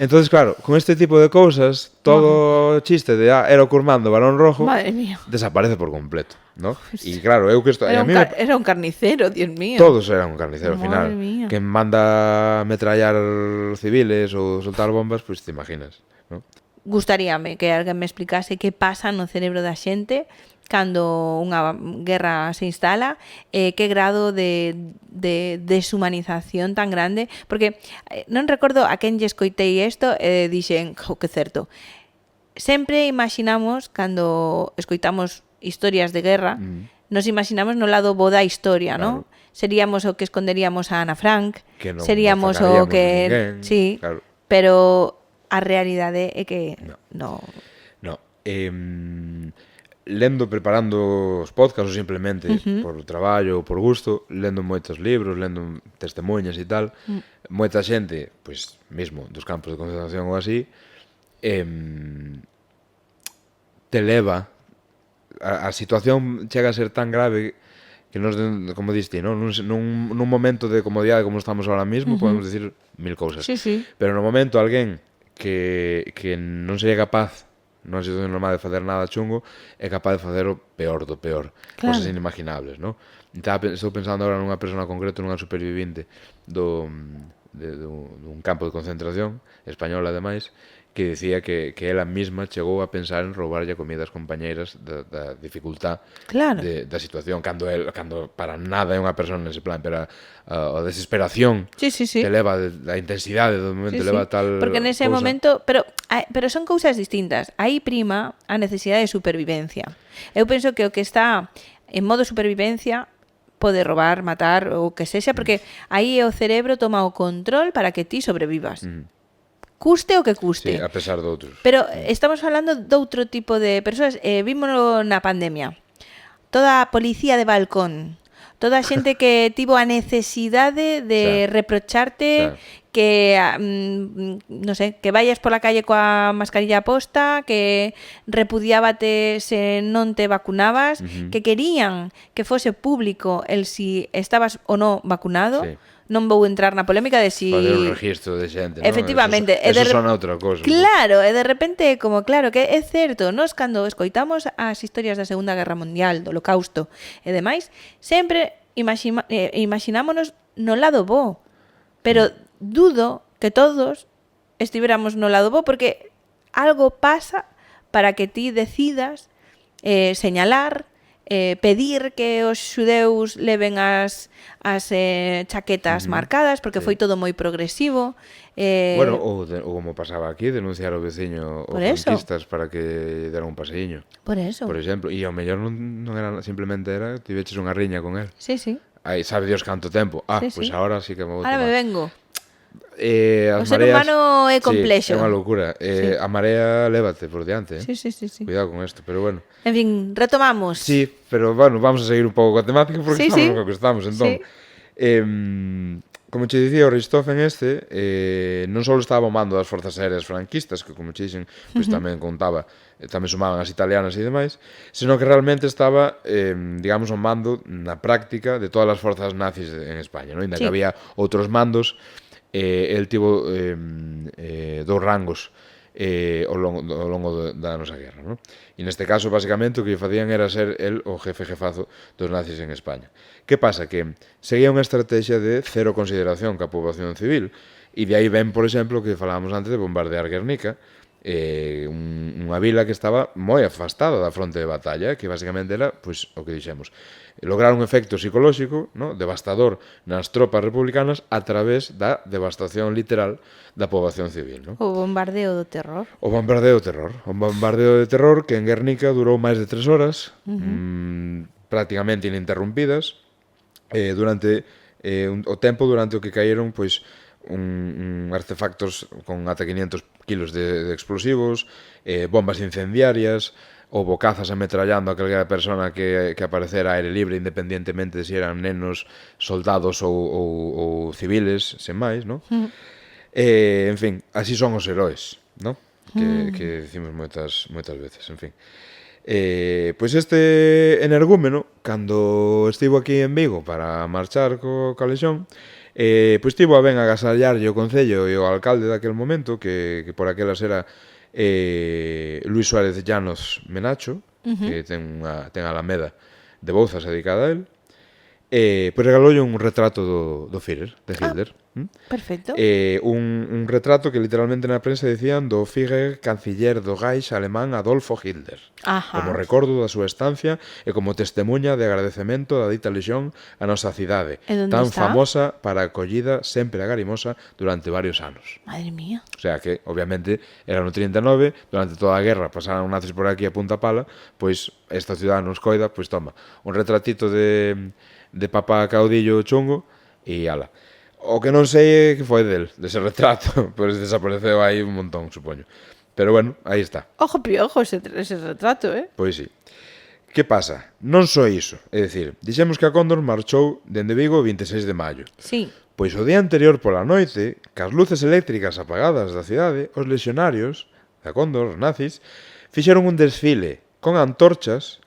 S2: Entonces, claro, con este tipo de cousas, todo o chiste de era o Curmán do Barón Rojo
S1: Madre mía.
S2: desaparece por completo, ¿no? E claro, eu que estou...
S1: Era un carnicero, Dios mío.
S2: Todos eran un carnicero, ao final.
S1: Madre mía.
S2: Quen manda metrallar civiles ou soltar bombas, pois te imaginas, ¿no?
S1: Gustaríame que alguén me explicase que pasa no cerebro da xente cando unha guerra se instala, que grado de deshumanización tan grande, porque non recordo a quen lle escoitei isto e dixen, que certo. Sempre imaginamos, cando escoitamos historias de guerra, nos imaginamos no lado bo da historia,
S2: Claro.
S1: ¿no? Seríamos o que esconderíamos a Ana Frank,
S2: Que non
S1: seríamos
S2: facaríamos
S1: o que...
S2: ninguén,
S1: Sí,
S2: claro.
S1: pero a realidade é que no.
S2: No. Lendo, preparando os podcasts ou simplemente por traballo ou por gusto, lendo moitos libros, lendo testemunhas e tal, moita xente, pois mesmo dos campos de concentración ou así, te leva a situación chega a ser tan grave que nos, como diste, ¿no? nun momento de comodidade como estamos ahora mismo, podemos decir mil cousas.
S1: Sí, sí.
S2: Pero no momento alguén que non sería capaz nunha situación normal de facer nada chungo, é capaz de facer o peor do peor.
S1: Claro.
S2: Cosas inimaginables, ¿no? Estou pensando agora nunha persona concreta, nunha supervivinte dun campo de concentración, española ademais, que dicía que ela mesma chegou a pensar en roubarlle a comida ás compañeiras da dificultad
S1: Claro.
S2: da situación, cando para nada é unha persona nese plan, pero a desesperación
S1: Sí, sí, sí.
S2: te leva, a intensidade do momento
S1: Sí,
S2: leva
S1: sí.
S2: tal
S1: Porque nese
S2: cousa.
S1: momento, pero son cousas distintas. Aí prima a necesidade de supervivencia. Eu penso que o que está en modo supervivencia pode robar, matar ou que sexa, porque aí o cerebro toma o control para que ti sobrevivas. Custe o que custe.
S2: Sí, a pesar de outros.
S1: Pero estamos falando de outro tipo de persoas. Vímoslo na pandemia. Toda a policía de balcón, toda a xente que tivo a necesidade de reprocharte que, non sei, que vayas pola calle coa mascarilla posta, que repudiábate se non te vacunabas, que querían que fose público el si estabas ou non vacunado.
S2: Sí.
S1: Non vou entrar na polémica de si...
S2: Fazer un registro de xente, ¿no?
S1: Efectivamente.
S2: Eso sona outra cousa.
S1: Claro, e de repente, como claro, que é certo, nós cando escoitamos as historias da Segunda Guerra Mundial, do Holocausto e demais, sempre imaginámonos no lado bo. Pero dudo que todos estiveramos no lado bo, porque algo pasa para que ti decidas señalar, pedir que os xudeus leven as chaquetas marcadas, porque foi todo moi progresivo.
S2: Bueno, ou como pasaba aquí, denunciar ao veciño os franquistas para que deran un paseíño.
S1: Por eso.
S2: Por exemplo, e ao mellor non era, simplemente era que tiveches unha riña con él.
S1: Sí, sí.
S2: Aí sabe Dios canto tempo.
S1: Sí,
S2: pois
S1: sí.
S2: agora sí que me vou
S1: Ahora me vengo.
S2: O
S1: ser humano é complexo.
S2: Sí, é unha locura. A marea lévate por diante,
S1: Sí, sí, sí, sí.
S2: Cuidado con isto, pero bueno.
S1: En fin, retomamos.
S2: Sí, pero bueno, vamos a seguir un pouco coa temática porque
S1: Sí,
S2: estamos
S1: sí.
S2: no que estamos, entón.
S1: Sí.
S2: Como che dicía, o Richthofen non só estaba ao mando das forzas aéreas franquistas, que como che dixen, pois tamén contaba, tamén sumaban as italianas e demais, senón que realmente estaba, digamos, ao mando na práctica de todas as forzas nazis en España, non? Ainda que había outros mandos, el tivo dous rangos ao longo da nosa guerra, non? E neste caso, basicamente, o que facían era ser el o jefazo dos nazis en España. Que pasa? Que seguía unha estrategia de cero consideración ca poboación civil, e de aí ven, por exemplo, que falábamos antes de bombardear Guernica, unha vila que estaba moi afastada da fronte de batalla, que basicamente era, pois, o que dixemos, lograr un efecto psicolóxico, ¿no?, devastador nas tropas republicanas a través da devastación literal da poboación civil, ¿no?
S1: O bombardeo do terror.
S2: O bombardeo de terror que en Guernica durou máis de 3 horas, prácticamente ininterrumpidas, durante o tempo durante o que caeron, pois, artefactos con ata 500 kilos de explosivos, bombas incendiarias, ou bocazas ametrallando a calquera persona que aparecera a aire libre, independientemente de se eran nenos, soldados ou civiles, sen máis, ¿no? En fin, así son os heróis, ¿no? Que dicimos moitas veces, en fin. Pois este energúmeno, cando estivo aquí en Vigo para marchar co Lexón, pois tivo a ben agasallarlle o Concello e o alcalde daquel momento, que por aquelas era Luis Suárez Llanos Menacho, que ten a Alameda de Bouzas dedicada a él, pois regaloulle un retrato do Führer, de Hitler.
S1: Perfecto.
S2: Un retrato que literalmente na prensa dicían do Führer canciller do Reich alemán Adolfo Hitler.
S1: Ajá.
S2: Como recordo da súa estancia e como testemunha de agradecemento da dita lexión a nosa cidade, tan
S1: está?
S2: famosa para a acollida sempre agarimosa durante varios anos.
S1: Madre mía.
S2: O sea que, obviamente, era no 39, durante toda a guerra pasaron nazis por aquí a punta pala, pois esta cidade nos coida, pois toma, un retratito de papá caudillo chungo e ala. O que non sei é que foi dese retrato, pois desapareceu aí un montón, supoño. Pero bueno, aí está.
S1: Ojo piojo ese retrato,
S2: Pois sí. Que pasa? Non só iso, é dicir, dixemos que a Cóndor marchou dende Vigo o 26 de maio.
S1: Sí.
S2: Pois o día anterior pola noite, cas luces eléctricas apagadas da cidade, os lexionarios da Cóndor, os nazis, fixeron un desfile con antorchas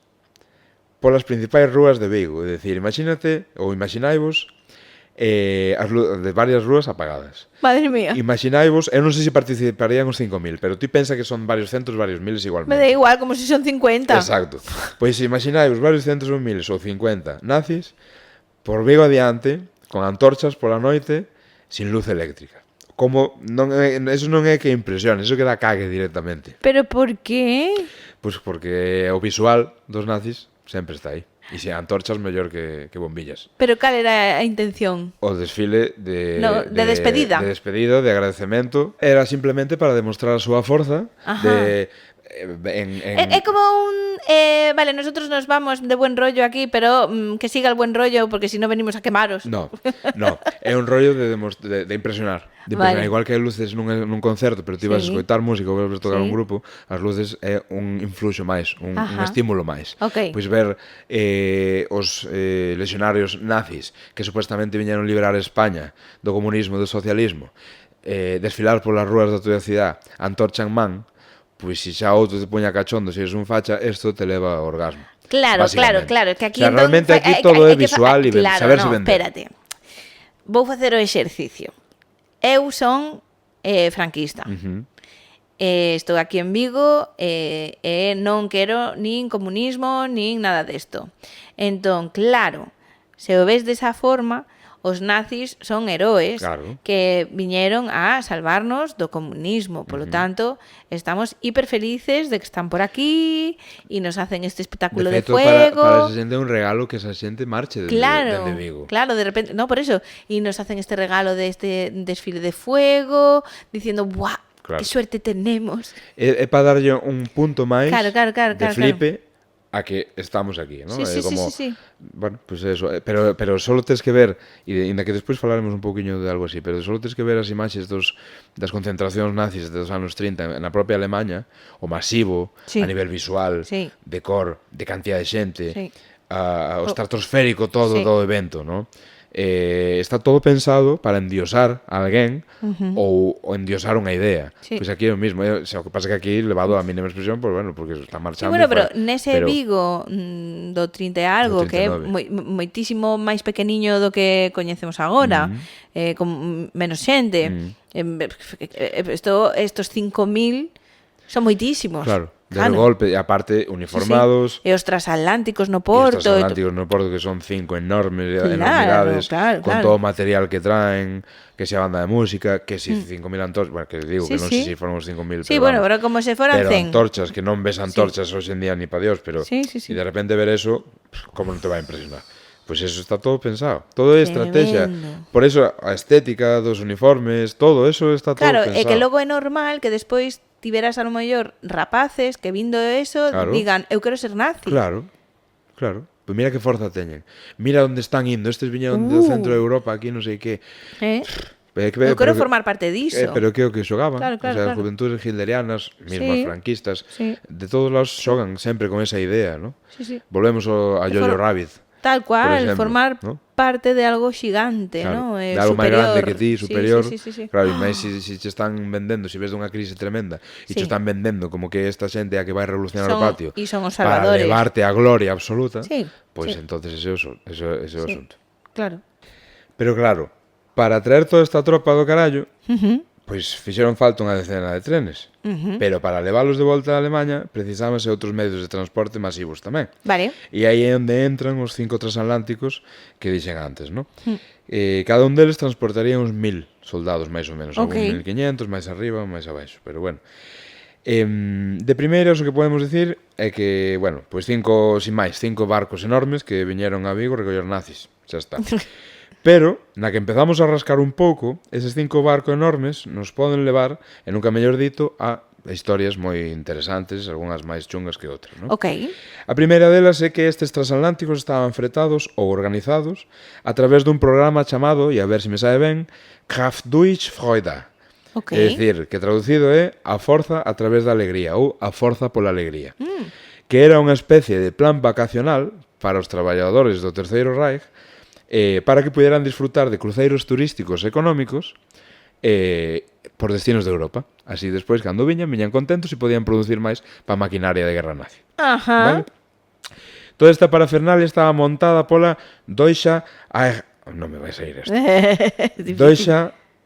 S2: polas principais rúas de Vigo. É dicir, imagínate, ou imaxinaivos, de varias rúas apagadas.
S1: Madre mía.
S2: Imaxinaivos, eu non sei se participarían os 5.000, pero ti pensa que son varios centos, varios miles igualmente.
S1: Me da igual, como si son 50.
S2: Exacto. Pois imaxinaivos varios centos ou miles ou 50 nazis por Vigo adiante, con antorchas pola noite, sin luz eléctrica. Como eso non é que impresione, eso que dá cague directamente.
S1: Pero por qué?
S2: Pois porque o visual dos nazis sempre está aí. E se antorchas mellor que bombillas.
S1: Pero cal era a intención?
S2: O desfile de
S1: despedida.
S2: De despedida, de agradecemento, era simplemente para demostrar a súa forza.
S1: Ajá. É como un... vale, nosotros nos vamos de buen rollo aquí, pero que siga el buen rollo, porque si no venimos a quemaros.
S2: No, é un rollo de impresionar. De impresionar.
S1: Vale.
S2: Igual que as luces nun concerto, pero ti vas a escoitar música ou vas a tocar un grupo, as luces é un influxo máis, un estímulo máis.
S1: Okay.
S2: Pois ver os lexionarios nazis que supuestamente viñeron liberar España do comunismo e do socialismo, desfilar polas rúas da tua cidade, antorcha en man, pois se xa outro te poña cachondo, se eres un facha, isto te leva ao orgasmo.
S1: Claro, que aquí...
S2: O sea, realmente aquí todo é visual e saberse vender.
S1: Espérate. Vou facer o exercicio. Eu son franquista. Estou aquí en Vigo e non quero nin comunismo nin nada desto. Entón, claro, se o ves desa forma, os nazis son heroes,
S2: claro,
S1: que viñeron a salvarnos do comunismo. Polo tanto, estamos hiperfelices de que están por aquí e nos hacen este espectáculo de fuego.
S2: Para esa xente é un regalo que esa xente marche dende Vigo.
S1: Claro, de repente, no, por eso, e nos hacen este regalo de este desfile de fuego, diciendo, ¡buah!
S2: Claro.
S1: Que suerte tenemos.
S2: É para darlle un punto máis de flipe a que estamos aquí, ¿no?
S1: Sí.
S2: Bueno, pues eso, pero solo tens que ver, e ainda que despois falaremos un pouquiño de algo así, pero solo tens que ver as imaxes das concentracións nazis dos anos 30 na propia Alemanha, o masivo, a nivel visual, de cor, de cantidad de xente, o estratosférico todo do evento, ¿no? Está todo pensado para endiosar a alguén ou endiosar unha idea. Pois aquí é o mismo, o que pasa que aquí levado a mínima expresión, pues bueno, porque está marchando.
S1: Sí, bueno, pero nese Vigo do 30 e algo, que é moitísimo máis pequeniño do que coñecemos agora, con menos xente, estos 5.000 son moitísimos.
S2: Claro. De golpe, e aparte uniformados.
S1: E os transatlánticos no Porto.
S2: Que son 5 enormes enormidades, con todo o material que traen, que se a banda de música, que si 5.000 antorchas, bueno, que digo que non sei se foron os 5.000,
S1: sí, bueno, pero como se foran 100.
S2: Pero antorchas, que non ves antorchas hoxe en día ni pa Dios, pero e de repente ver eso, como non te vai a impresionar? Pois eso está todo pensado, todo é estrategia. Por eso a estética dos uniformes, todo eso está todo pensado. Claro,
S1: é que logo é normal que despois tiveras a lo mellor rapaces que vindo eso digan, eu quero ser nazi.
S2: Claro. Pois mira que forza teñen. Mira onde están indo, estes viñeron do centro de Europa, aquí non sei que.
S1: Eu quero formar parte diso.
S2: Pero que o que xogaban, o sea, as juventudes hitlerianas, mismas franquistas, de todos lados xogan sempre con esa idea, ¿no? Volvemos a Jojo Rabbit.
S1: Tal
S2: por
S1: cual,
S2: exemplo,
S1: formar
S2: ¿no?
S1: parte de algo xigante,
S2: Claro,
S1: ¿no?
S2: de algo máis grande que ti, superior.
S1: Sí.
S2: Claro, e máis se che están vendendo, se ves dunha crise tremenda, e
S1: Sí.
S2: che están vendendo como que esta xente é a que vai revolucionar o
S1: Son-
S2: patio
S1: e son os
S2: para
S1: salvadores.
S2: levarte a gloria absoluta,
S1: Sí,
S2: pois
S1: sí.
S2: entonces ese é o
S1: Sí.
S2: asunto.
S1: Claro.
S2: Pero claro, para traer toda esta tropa do carallo, pois fixeron falta unha decena de trenes. Pero para leválos de volta a Alemanha precisábanse outros medios de transporte masivos tamén.
S1: Vale.
S2: E aí é onde entran os 5 transatlánticos que dixen antes, ¿no? Cada un deles transportaría uns 1000 soldados, máis ou menos.
S1: Ok.
S2: Algúns 1500, máis arriba, máis abaixo. Pero bueno. De primeiras, o que podemos dicir é que, bueno, pois cinco barcos enormes que viñeron a Vigo a recoller nazis. Xa está. Pero, na que empezamos a rascar un pouco, eses 5 barcos enormes nos poden levar, e nunca mellor dito, a historias moi interesantes, algunhas máis chungas que outras, non?
S1: Ok.
S2: A primeira delas é que estes transatlánticos estaban fretados ou organizados a través dun programa chamado, e a ver se me sabe ben, Kraft durch Freude.
S1: Ok.
S2: É dicir, que traducido é a forza a través da alegría ou a forza pola alegría. Que era unha especie de plan vacacional para os traballadores do Terceiro Reich para que puderan disfrutar de cruceiros turísticos económicos por destinos de Europa. Así despois, cando viñan contentos e podían producir máis para a maquinaria de guerra nazi.
S1: Ajá.
S2: Vale? Toda esta parafernalia estaba montada pola Deutsche non me vai sair isto.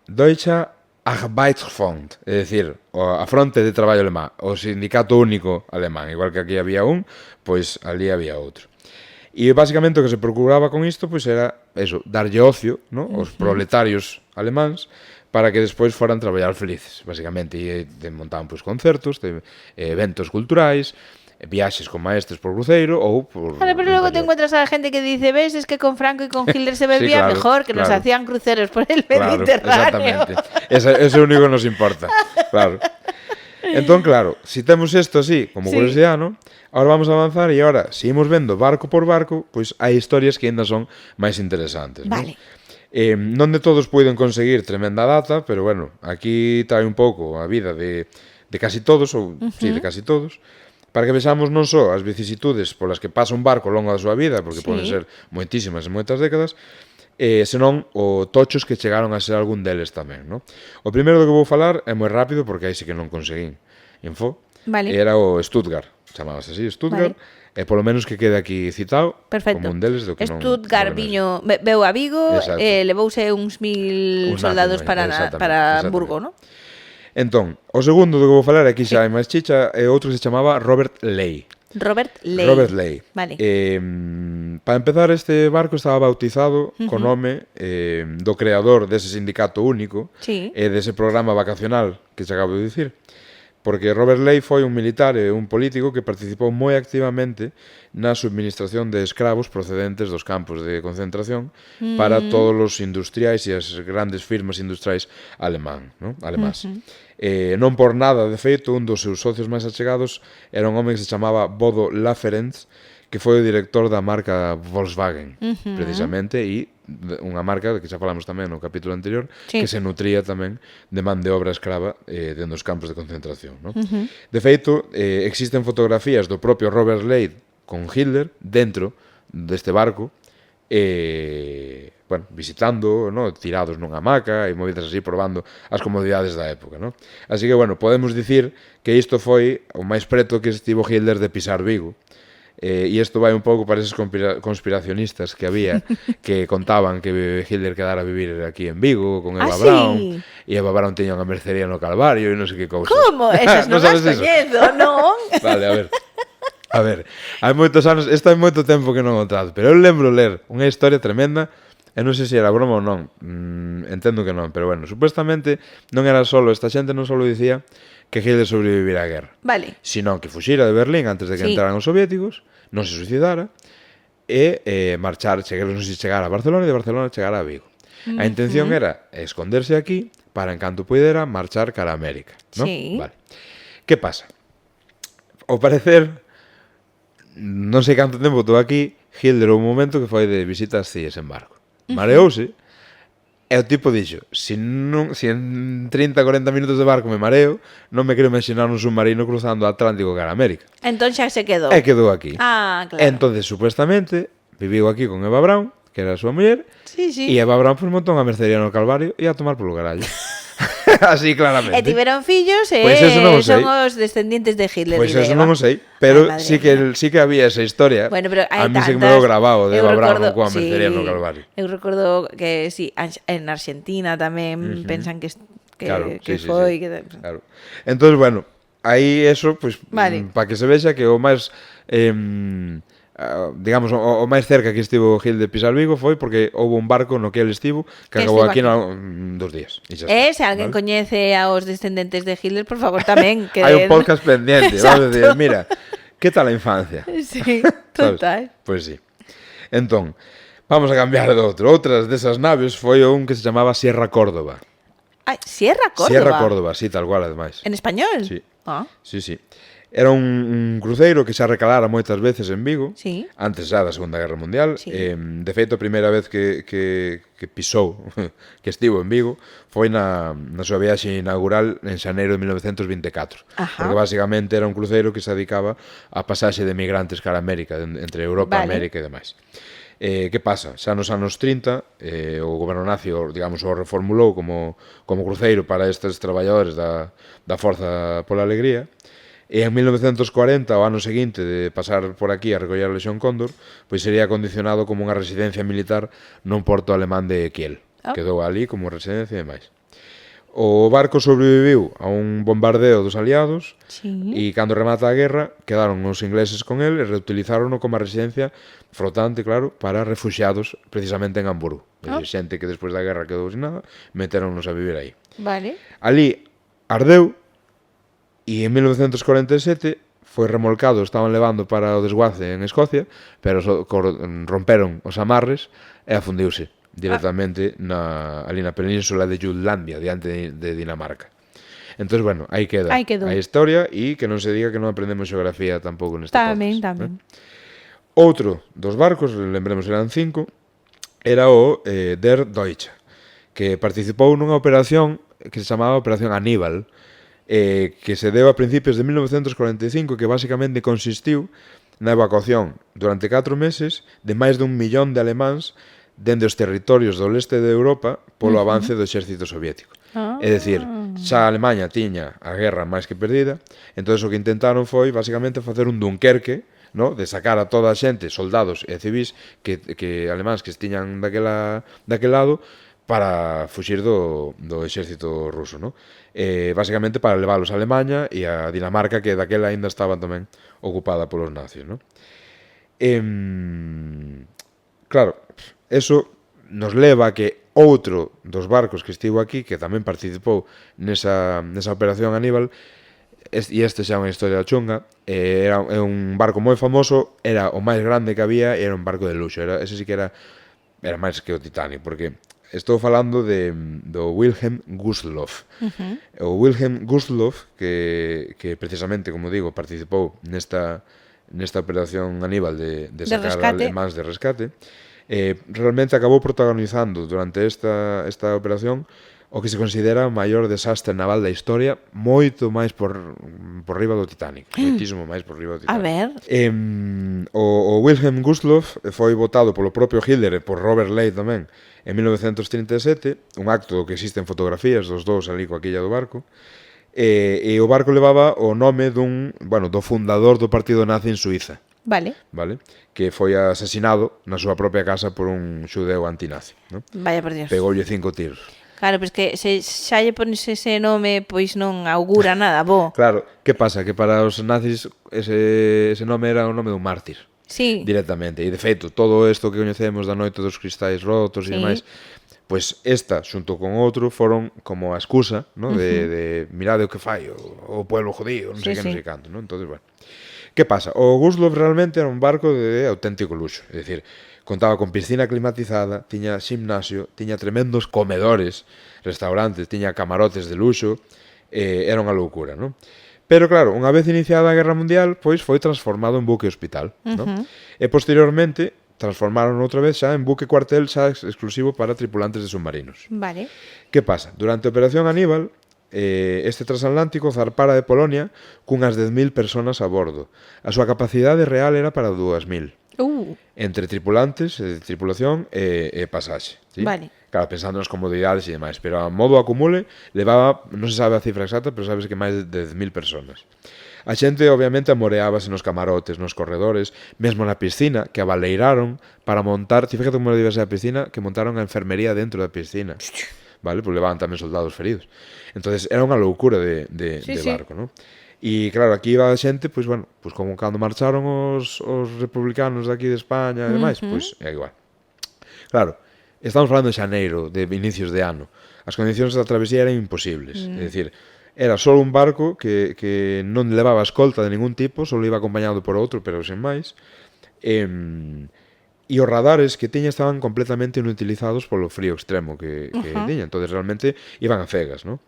S2: Deutsche Arbeitsfront, é dicir, a fronte de traballo alemán, o sindicato único alemán, igual que aquí había un, pois ali había outro. E basicamente o que se procuraba con isto pois era eso, darlle ocio, ¿no? Aos proletarios alemáns para que despois foran traballar felices, basicamente, e montaban pois concertos, eventos culturais, viaxes con maestros por cruceiro ou por...
S1: Vale, pero logo te encuentras a la gente que dice, ves, es que con Franco y con Hitler se bebía
S2: claro,
S1: mejor, que nos
S2: claro.
S1: hacían cruceros por el
S2: Claro,
S1: Mediterráneo.
S2: exactamente. Ese único nos importa, claro. Entón, claro, si temos isto así, como curiosidade, ¿no? Ahora vamos a avanzar e ahora, se imos vendo barco por barco, pois hai historias que ainda son máis interesantes, ¿no?
S1: Vale.
S2: Non de todos puiden conseguir tremenda data, pero bueno, aquí trae un pouco a vida de casi todos, ou sí, de casi todos, para que vexamos non só as vicisitudes polas que pasa un barco ao longo da súa vida, porque poden ser moitísimas e moitas décadas, senón o tochos que chegaron a ser algún deles tamén, ¿no? O primeiro do que vou falar é moi rápido, porque aí sí que non conseguín info,
S1: Vale.
S2: era o Stuttgart, chamábase así, Stuttgart, e polo menos que quede aquí citado
S1: Perfecto.
S2: como un deles do que non...
S1: Stuttgart viño, veu a Vigo,
S2: Exacto.
S1: levouse uns 1000
S2: Uns
S1: soldados
S2: nazis,
S1: para
S2: exactamente.
S1: Hamburgo, ¿no?
S2: Entón, o segundo do que vou falar, aquí xa hai máis chicha, é outro que se chamaba Robert Ley.
S1: Robert Ley.
S2: Robert Ley.
S1: Vale.
S2: Para empezar, este barco estaba bautizado co nome do creador dese sindicato único
S1: Sí.
S2: e dese programa vacacional que se acabo de dicir. Porque Robert Ley foi un militar e un político que participou moi activamente na subministración de escravos procedentes dos campos de concentración para todos os industriais e as grandes firmas industriais alemás. Non por nada, de feito, un dos seus socios máis achegados era un home que se chamaba Bodo Laferenz, que foi o director da marca Volkswagen, precisamente, e unha marca que xa falamos tamén no capítulo anterior,
S1: Sí.
S2: que se nutría tamén de man de obra escrava dentro dos campos de concentración, ¿no? De feito, existen fotografías do propio Robert Ley con Hitler dentro deste barco, bueno, visitando, ¿no? Tirados nunha hamaca e movidas así, probando as comodidades da época, ¿no? Así que, bueno, podemos dicir que isto foi o máis preto que estivo Hitler de pisar Vigo. E isto vai un pouco para eses conspiracionistas que había que contaban que Hitler quedara a vivir aquí en Vigo con Eva Braun, e Eva Braun tiña unha mercería no Calvario e non sei que cousa.
S1: Como? Esas non as coñezo, non?
S2: Vale, a ver, hai moitos anos, isto hai moito tempo que non o trato, pero eu lembro ler unha historia tremenda, e non sei se era broma ou non, entendo que non, pero bueno, supuestamente non era solo, esta xente non solo dicía que Hitler sobrevivira á guerra,
S1: Vale.
S2: sino que fuxira de Berlín antes de que entraran os soviéticos, non se suicidara, e marchar, non sei, chegar a Barcelona e de Barcelona chegar a Vigo. A intención era esconderse aquí para, en canto puidera, marchar cara a América, ¿no?
S1: Sí.
S2: Vale. Que pasa? Ao parecer, non sei canto tempo estou aquí, Hitler un momento que foi de visita ás Cíes en barco. Mareouse, e o tipo dixo, se en 30-40 minutos de barco me mareo, non me quero imaginar un submarino cruzando o Atlántico cara a América.
S1: Entón xa se quedou.
S2: E quedou aquí.
S1: Ah, claro.
S2: Entonces, supuestamente, viviu aquí con Eva Braun, que era a súa muller,
S1: Sí, sí.
S2: e Eva Braun pues, montou unha mercería no Calvario e a tomar polo carallo. Así claramente.
S1: E tiveron fillos e
S2: Pois eso non o sei.
S1: son os descendientes de Hitler
S2: Pois
S1: e de
S2: eso
S1: Eva.
S2: non o sei, pero
S1: Ai, madre
S2: sí que había esa historia.
S1: Bueno, pero hai
S2: a mí se me
S1: tantas.
S2: quedou grabado de
S1: Eu
S2: Eva Braun
S1: recordo-
S2: coa mercería no Calvario.
S1: Eu recordo que, sí, en Argentina tamén pensan que
S2: Claro, sí,
S1: foi...
S2: sí.
S1: Que...
S2: Claro. Entonces, bueno, aí eso, pues,
S1: Vale.
S2: para que se vexa que o máis digamos, o máis cerca que estivo Gil de pisar Vigo foi porque houve un barco no que ele estivo que
S1: Que
S2: acabou
S1: estivo
S2: aquí
S1: aquí.
S2: 2 días. E xa está,
S1: Se alguén
S2: ¿vale?
S1: coñece aos descendentes de Hitler, por favor, tamén que
S2: Hai un podcast pendiente, vamos a decir,
S1: Exacto.
S2: mira, que tal a infancia?
S1: Sí,
S2: Sabes?
S1: total.
S2: Pois sí. Entón, vamos a cambiar de outro. Outras desas naves foi un que se chamaba Sierra Córdoba.
S1: Ai, Sierra Córdoba.
S2: Sierra Córdoba, sí, tal cual, ademais.
S1: En español?
S2: Sí.
S1: Ah,
S2: Sí, sí. Era un cruceiro que xa recalara moitas veces en Vigo,
S1: sí.
S2: antes xa da Segunda Guerra Mundial.
S1: Sí.
S2: De feito, a primeira vez que pisou, que estivo en Vigo, foi na súa viaxe inaugural en xaneiro de 1924.
S1: Ajá.
S2: Porque basicamente era un cruceiro que se dedicaba a pasaxe de migrantes cara a América, entre Europa,
S1: Vale.
S2: América e demais. Que pasa? Xa nos anos 30 o goberno nazi, digamos, o reformulou como cruceiro para estes traballadores da Forza pola Alegría. E en 1940, o ano seguinte de pasar por aquí a recoller a Lexión Cóndor, pois sería condicionado como unha residencia militar nun porto alemán de Kiel.
S1: Oh.
S2: Quedou ali como residencia e demais. O barco sobreviviu a un bombardeo dos aliados
S1: Sí.
S2: e cando remata a guerra quedaron os ingleses con el e reutilizárono como residencia flotante, claro, para refuxiados precisamente en Hamburgo. É dicir, xente que despois da guerra quedou sin nada, meteronnos a vivir aí.
S1: Vale.
S2: Ali ardeu e en 1947 foi remolcado, estaban levando para o desguace en Escocia, pero romperon os amarres e afundiuse directamente ali na península de Jutlandia, diante de Dinamarca. Entón, bueno, aí queda
S1: Aí quedou.
S2: a historia e que non se diga que non aprendemos xeografía tampouco neste
S1: Tamén,
S2: podcast.
S1: tamén.
S2: Outro dos barcos, lembremos eran 5, era o Der Deutsche, que participou nunha operación que se chamaba Operación Aníbal, que se deu a principios de 1945, que basicamente consistiu na evacuación durante 4 meses de máis de 1 millón de alemáns dende os territorios do leste de Europa polo avance do exército soviético. É dicir, xa a Alemanha tiña a guerra máis que perdida, entón o que intentaron foi basicamente facer un Dunkerque, no? De sacar a toda a xente, soldados e civis que alemáns que estiñan daquel lado para fuxir do exército ruso, no? Basicamente para leválos a Alemanha e a Dinamarca, que daquela aínda estaba tamén ocupada polos nazios, no? Claro, eso nos leva a que outro dos barcos que estivo aquí, que tamén participou nesa operación Aníbal, e este xa é unha historia chunga, é un barco moi famoso, era o máis grande que había e era un barco de luxo, ese sí que era máis que o Titanic, porque estou falando do Wilhelm Gustloff. O Wilhelm Gustloff, que precisamente, como digo, participou nesta operación Aníbal de sacar alemáns de rescate, realmente acabou protagonizando durante esta operación o que se considera o maior desastre naval da historia, moito máis por riba do Titanic, moitísimo máis por riba do Titanic.
S1: A ver.
S2: O Wilhelm Gustloff foi votado polo propio Hitler e por Robert Ley tamén en 1937, un acto que existen fotografías dos dous ali coa quilla do barco, e o barco levaba o nome do fundador do partido nazi en Suiza.
S1: Vale.
S2: Que foi asesinado na súa propia casa por un xudeu antinazi, no?
S1: Vaya por Dios.
S2: Pegoulle 5 tiros.
S1: Claro, pois que se xa lle pones ese nome, pois non augura nada, bo.
S2: Claro, que pasa? Que para os nazis ese nome era o nome dun mártir.
S1: Sí.
S2: Directamente. E de feito, todo isto que coñecemos da noite dos cristais rotos e demais, pois esta, xunto con outro, foron como a excusa, ¿no? De mirade o que fai o pueblo judío, non sei que, non sei canto, ¿no? Entonces, bueno. Que pasa? O Gustloff realmente era un barco de auténtico luxo, é dicir, contaba con piscina climatizada, tiña gimnasio, tiña tremendos comedores, restaurantes, tiña camarotes de luxo, era unha loucura, non? Pero claro, unha vez iniciada a Guerra Mundial, pois foi transformado en buque hospital, non? E posteriormente transformaron outra vez xa en buque cuartel xa exclusivo para tripulantes de submarinos.
S1: Vale.
S2: Que pasa? Durante a Operación Aníbal, este transatlántico zarpara de Polonia cunhas 10.000 personas a bordo. A súa capacidade real era para 2.000. entre tripulantes, tripulación e pasaxe. ¿Sí?
S1: Vale.
S2: Claro, pensando nas comodidades e demais, pero a modo acumule levaba, non se sabe a cifra exacta, pero sabes que máis de 10.000 personas. A xente obviamente amoreábase nos camarotes, nos corredores, mesmo na piscina, que abaleiraron para montar, fíjate como debe ser a piscina, que montaron a enfermería dentro da piscina. Vale, pues levaban tamén soldados feridos. Entonces era unha loucura de barco, ¿no? E claro, aquí iba a xente, pois bueno, pois como cando marcharon os republicanos daqui de España e demais, pois é igual. Claro, estamos falando de xaneiro, de inicios de ano. As condicións da travesía eran imposibles. É dicir, era só un barco que non levaba escolta de ningún tipo, só iba acompañado por outro, pero sen máis. E os radares que tiña estaban completamente inutilizados polo frío extremo que tiña. Entón, realmente, iban a cegas, ¿no?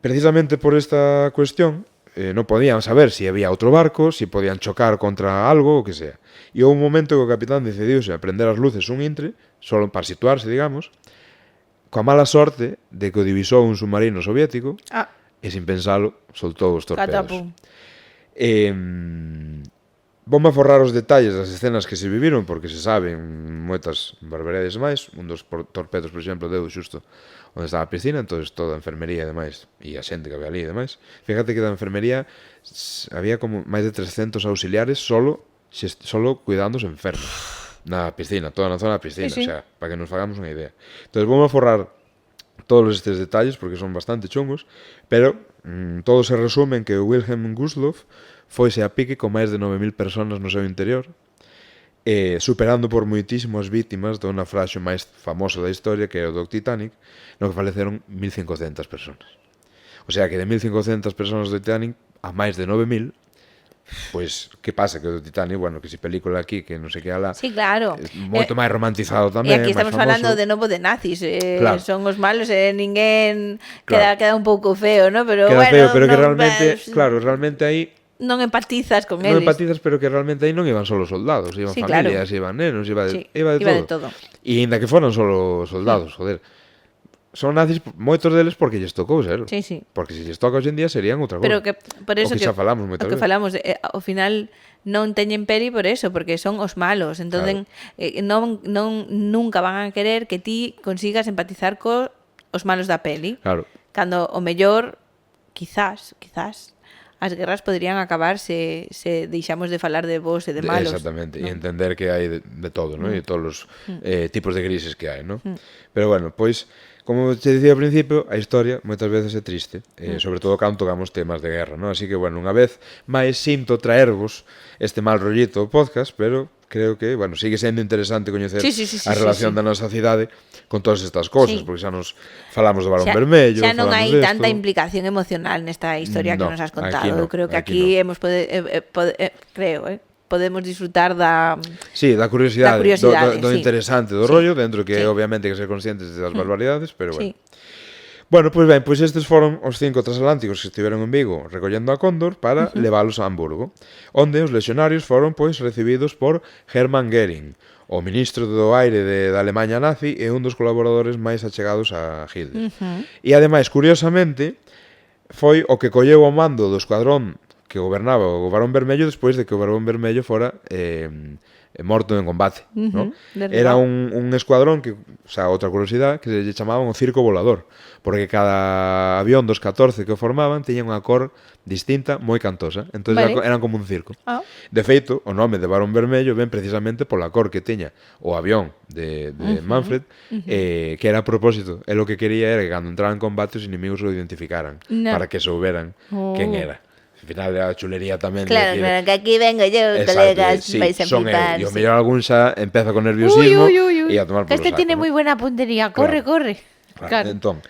S2: Precisamente por esta cuestión, non podían saber se había outro barco, se podían chocar contra algo, o que sea. E houve un momento que o capitán decidiuse a prender as luces un intre, solo para situarse, digamos, coa mala sorte de que o divisou un submarino soviético e, sin pensalo, soltou os torpedos. Voume aforrar os detalles das escenas que se viviron, porque se saben moitas barbaridades máis. Un dos torpedos, por exemplo, deu xusto onde estaba a piscina, entón toda a enfermería e demais, e a xente que había ali e demais. Fíjate que da enfermería había como máis de 300 auxiliares solo cuidando os enfermos na piscina, toda na zona da piscina, o sea, para que nos fagamos unha idea. Entón, vamos a forrar todos estes detalles porque son bastante chungos, pero todo se resume en que Wilhelm Gustloff foise a pique con máis de 9.000 personas no seu interior, superando por moitísimo as vítimas do naufraxio máis famoso da historia, que é o do Titanic, no que faleceron 1.500 personas. O sea que de 1.500 personas do Titanic a máis de 9.000, pois, que pasa? Que o Titanic, bueno, que si película aquí, que non sei que alá,
S1: sí, claro,
S2: moito máis romantizado tamén.
S1: E aquí estamos falando de novo de nazis, claro. Son os malos e ninguén queda un pouco feo, ¿no? Pero
S2: queda
S1: bueno,
S2: feo, pero que realmente, claro, realmente aí
S1: non empatizas con eles.
S2: Non empatizas, pero que realmente aí non iban solo soldados, iban familias, claro. Iban nenos, iba de todo. E ainda que foran solo soldados, joder. Son nazis moitos deles porque lles tocou ser.
S1: Sí, sí.
S2: Porque se lles toca hoxe en día serían outra cosa.
S1: Pero que por eso
S2: que xa falamos moitas veces.
S1: O que falamos, ao final non teñen peri por eso, porque son os malos. Entón, claro. Nunca van a querer que ti consigas empatizar os malos da peli.
S2: Claro.
S1: Cando o mellor, quizás as guerras poderían acabar se deixamos de falar de bons e de malos.
S2: Exactamente, ¿no? E entender que hai de todo, ¿no? E todos os tipos de grises que hai, ¿no? Pero bueno, pois, como te dicía ao principio, a historia moitas veces é triste, sobre todo cando tocamos temas de guerra, ¿no? Así que, bueno, unha vez máis sinto traervos este mal rollito podcast, pero creo que, bueno, sigue sendo interesante coñecer a relación da nosa cidade con todas estas cousas, porque xa nos falamos do Barón Vermello,
S1: xa non hai tanta implicación emocional nesta historia que nos has contado. Eu creo que aquí hemos podemos disfrutar da
S2: curiosidade, do interesante do rollo, dentro que obviamente hai que ser conscientes das barbaridades, pero bueno. Bueno, pois ben, pois estes foron os 5 transatlánticos que estiveron en Vigo recollendo a Cóndor para leválos a Hamburgo, onde os lexionarios foron pois recibidos por Hermann Göring, o ministro do aire da Alemanha nazi e un dos colaboradores máis achegados a Hitler. E ademais, curiosamente, foi o que colleu o mando do escuadrón que gobernaba o Barón Vermello despois de que o Barón Vermello fora morto en combate, ¿no? Era un escuadrón que, o sea, outra curiosidade, que se lle chamaban o circo volador, porque cada avión dos 14 que o formaban tiña unha cor distinta, moi cantosa, entón eran como un circo. De feito, o nome de Barón Vermello ven precisamente pola cor que tiña o avión de Manfred, que era a propósito, e o que quería era que cando entraran en combate os inimigos o identificaran, para que souberan quen era. Al final a chulería tamén.
S1: Claro, que aquí vengo yo, colegas, vais a flipar.
S2: E o mellor algún xa empeza con nerviosismo e a tomar por
S1: saco. Tiene moi buena puntería, corre.
S2: Claro. Entón,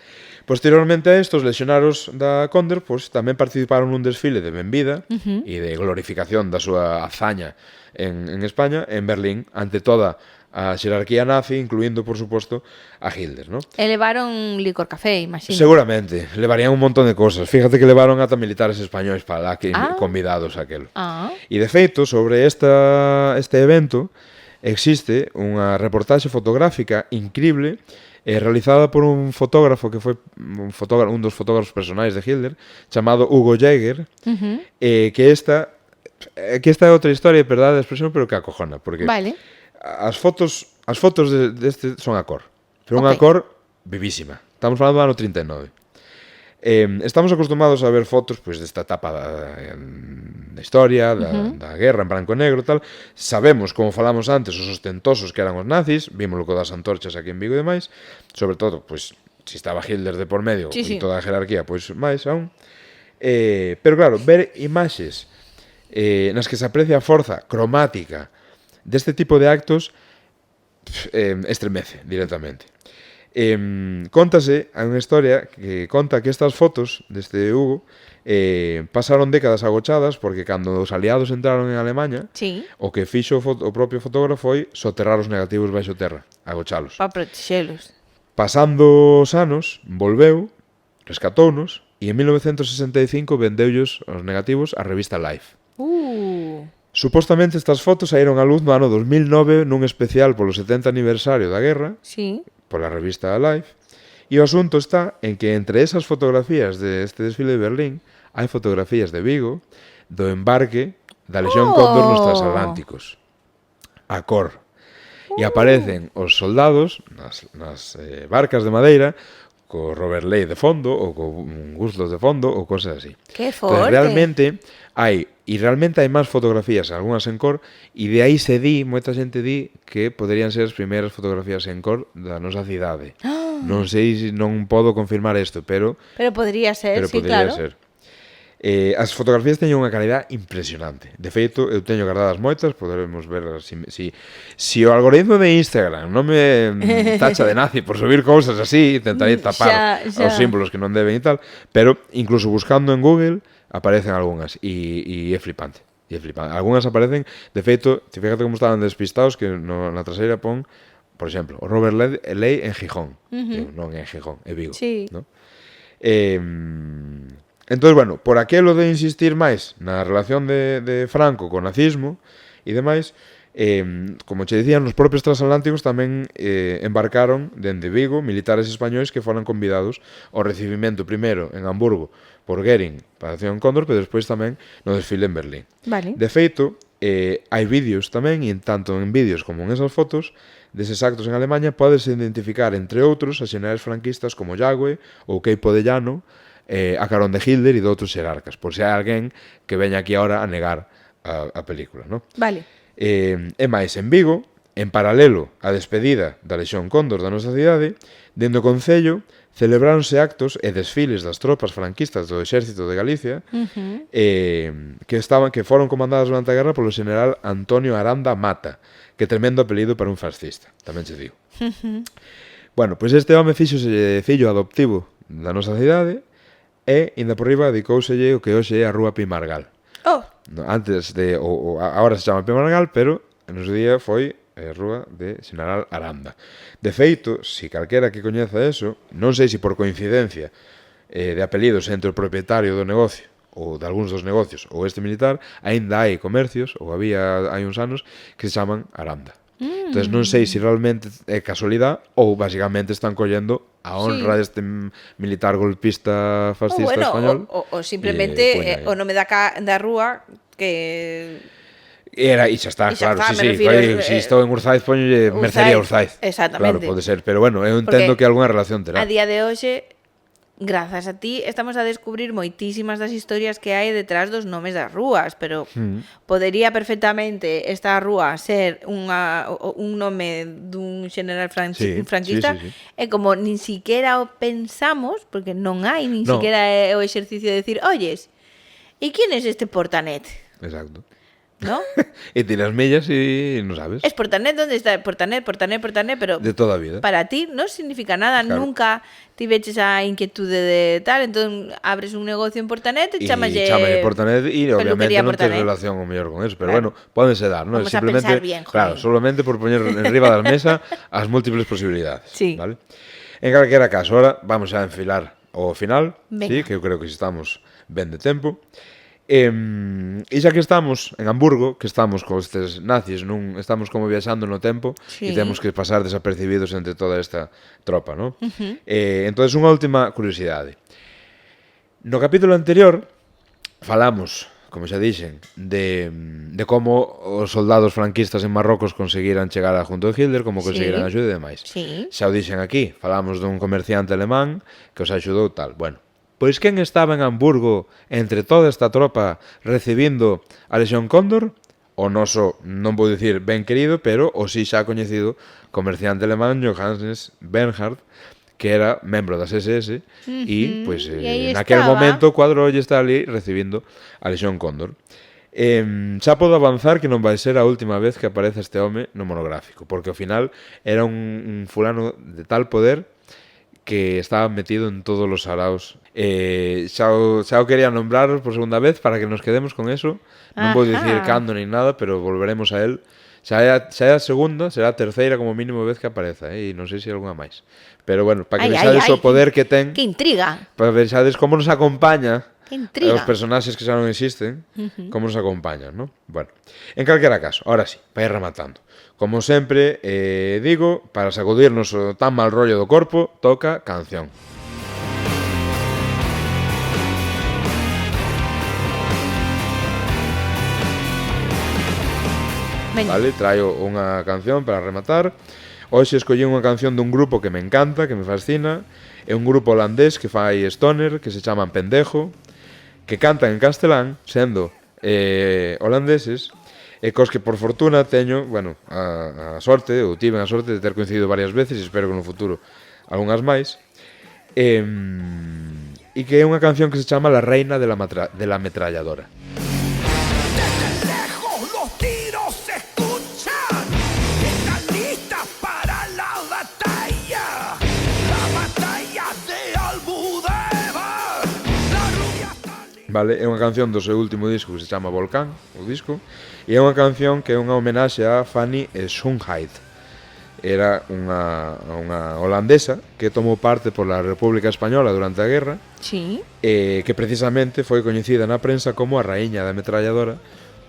S2: posteriormente a estos lexionarios da Cóndor tamén participaron nun desfile de benvida e de glorificación da súa hazaña en España, en Berlín, ante toda a xerarquía nazi, incluindo, por suposto, a Hitler, ¿no?
S1: E levaron licor café, imagino.
S2: Seguramente, levarían un montón de cosas. Fíjate que levaron ata militares españois para lá que convidados a aquelo. E de feito, sobre este evento existe unha reportaxe fotográfica increíble realizada por un fotógrafo que foi un dos fotógrafos personais de Hitler, chamado Hugo Jäger, que esta Aquí está outra historia, verdade, de expresión, pero que acojona, porque
S1: Vale.
S2: as fotos deste son a cor, pero unha
S1: Ok.
S2: cor vivísima. Estamos falando do ano 39. Estamos acostumados a ver fotos pois desta etapa da historia, da guerra en branco e negro, tal. Sabemos, como falamos antes, os ostentosos que eran os nazis, vímoslo co das antorchas aquí en Vigo e demais, sobre todo, pois, se estaba Hitler de por medio
S1: Sí, sí.
S2: e toda a jerarquía, pois máis aún. Pero claro, ver imaxes nas que se aprecia a forza cromática deste tipo de actos estremece directamente. Cóntase, hai unha historia que conta que estas fotos deste Hugo pasaron décadas agochadas porque cando os aliados entraron en Alemanha,
S1: Sí.
S2: o que fixo o propio fotógrafo foi soterrar os negativos baixo terra, agochalos.
S1: Para protexelos.
S2: Pasando os anos, volveu, rescatounos e en 1965 vendeullos os negativos á revista Life. Supostamente estas fotos saíron á luz no ano 2009 nun especial polo 70 aniversario da guerra,
S1: Sí.
S2: pola revista Life, e o asunto está en que entre esas fotografías deste desfile de Berlín hai fotografías de Vigo do embarque da Legión Cóndor nos transatlánticos, a cor, e aparecen os soldados nas barcas de madeira co Robert Ley de fondo ou co Guslos de fondo ou cosas así.
S1: Que
S2: Entonces,
S1: forte.
S2: realmente hai máis fotografías, algunhas en cor, e de aí se moita xente di que poderían ser as primeiras fotografías en cor da nosa cidade. Non sei, non podo confirmar isto, pero
S1: Pero podría ser, sí,
S2: podría
S1: claro.
S2: ser. As fotografías teñen unha calidad impresionante. De feito, eu teño guardadas moitas, poderemos verlas si o algoritmo de Instagram non me tacha de nazi por subir cousas así, intentaré tapar
S1: xa.
S2: os símbolos que non deben e tal, pero incluso buscando en Google aparecen algunhas e é flipante. E é flipante. Algunhas aparecen, de feito, te fíjate como estaban despistados que na traseira pon, por exemplo, o Robert Ley en Gijón. Non en Gijón, é Vigo,
S1: Sí.
S2: ¿no? Entón, bueno, por aquelo de insistir máis na relación de Franco co nazismo e demais, como che dicían, os propios transatlánticos tamén embarcaron dende Vigo militares españois que foran convidados ao recibimento primeiro en Hamburgo por Goering para a Acción Cóndor, pero despois tamén no desfile en Berlín.
S1: Vale.
S2: De feito, hai vídeos tamén, e tanto en vídeos como en esas fotos, deses actos en Alemanha podes identificar, entre outros, a xenerais franquistas como Yagüe ou Queipo de Llano, a carón de Hitler e de outros xerarcas, por se hai alguén que veña aquí ahora a negar a película, ¿no?
S1: Vale.
S2: E máis, en Vigo, en paralelo á despedida da Legión Cóndor da nosa cidade, dende o Concello celebráronse actos e desfiles das tropas franquistas do Exército de Galicia que foron comandadas durante a guerra polo general Antonio Aranda Mata, que tremendo apelido para un fascista, tamén che digo. Bueno, pois este home fíxose fillo adoptivo da nosa cidade e, ainda por riba, dedicóuselle o que hoxe é a Rúa Pimargal. Antes de, agora se chama Pimargal, pero no seu día foi Rúa de General Aranda. De feito, si calquera que coñeza eso, non sei se por coincidencia de apelidos entre o propietario do negocio ou de algúns dos negocios ou este militar, aínda hai comercios, ou hai uns anos, que se chaman Aranda. Entón, non sei se realmente é casualidade ou basicamente están collendo a honra deste militar golpista fascista español.
S1: O simplemente o nome da rúa que...
S2: E xa está, claro, sí, se estou en Urzaiz, poñolle Mercería Urzaiz.
S1: Exactamente.
S2: Claro, pode ser, pero bueno, eu entendo que algunha relación terá.
S1: A día de hoxe, grazas a ti, estamos a descubrir moitísimas das historias que hai detrás dos nomes das rúas, pero podería perfectamente esta rúa ser un nome dun general franquista, e como nin siquiera o pensamos, porque non hai nin siquiera o exercicio de decir, oyes, e quién es este Portanet?
S2: Exacto.
S1: ¿No?
S2: E tiras millas e non sabes.
S1: Es Portanet, ¿dónde está? Portanet, pero
S2: de toda a vida.
S1: Para ti non significa nada, claro. Nunca tiveches a inquietude de tal, entón abres un negocio en Portanet e chamalle
S2: Portanet e obviamente non tes relación o mellor con eso, pero claro. Bueno, pódense dar, ¿no?
S1: Vamos simplemente, a pensar bien, joder.
S2: Claro, solamente por poñer enriba da mesa as múltiples posibilidades,
S1: sí.
S2: ¿vale? En calquera caso, ahora vamos a enfilar o final, sí, que eu creo que estamos ben de tempo. E xa que estamos en Hamburgo, que estamos con estes nazis, estamos como viaxando no tempo, e temos que pasar desapercibidos entre toda esta tropa, ¿no? Entonces, unha última curiosidade. No capítulo anterior falamos como xa dixen, de como os soldados franquistas en Marrocos conseguiran chegar a junto de Hitler, como conseguiran axuda e demais.
S1: Sí.
S2: Xa o dixen aquí, falamos dun comerciante alemán que os axudou tal. Bueno, pois quen estaba en Hamburgo entre toda esta tropa recibindo a Legión Cóndor? O noso, non vou dicir ben querido, pero o si xa coñecido comerciante alemán Johannes Bernhard, que era membro das SS e, pois, naquel momento o cuadro está ali recibindo a Legión Cóndor. Xa podo avanzar que non vai ser a última vez que aparece este home no monográfico, porque ao final era un fulano de tal poder que estaba metido en todos os saraos. Xa o quería nombrar por segunda vez para que nos quedemos con eso. Non vou dicir cando nin nada, pero volveremos a él. Xa é a segunda, será a terceira como mínimo vez que apareza, e non sei se algunha máis. Pero bueno, para que vexades o poder que ten.
S1: Que intriga.
S2: Para que vexades como nos acompaña.
S1: Que intriga.
S2: Os personaxes que xa non existen, como nos acompañan, ¿no? Bueno, en calquera caso, ahora sí, para ir rematando. Como sempre digo, para sacudirnos o tan mal rollo do corpo, toca canción. Vale, traio unha canción para rematar. Hoxe escollí unha canción dun grupo que me encanta, que me fascina. É un grupo holandés que fai stoner, que se chaman Pendejo, que cantan en castelán, sendo holandeses, e cos que por fortuna teño, bueno, a sorte, ou tive a sorte de ter coincidido varias veces, e espero que no futuro algunhas máis, e que é unha canción que se chama La Reina de la Ametralladora. Vale, é unha canción do seu último disco que se chama Volcán, o disco, e é unha canción que é unha homenaxe a Fanny Sundheid. Era unha holandesa que tomou parte pola República Española durante a guerra,
S1: sí,
S2: e que precisamente foi coñecida na prensa como a raíña da ametralladora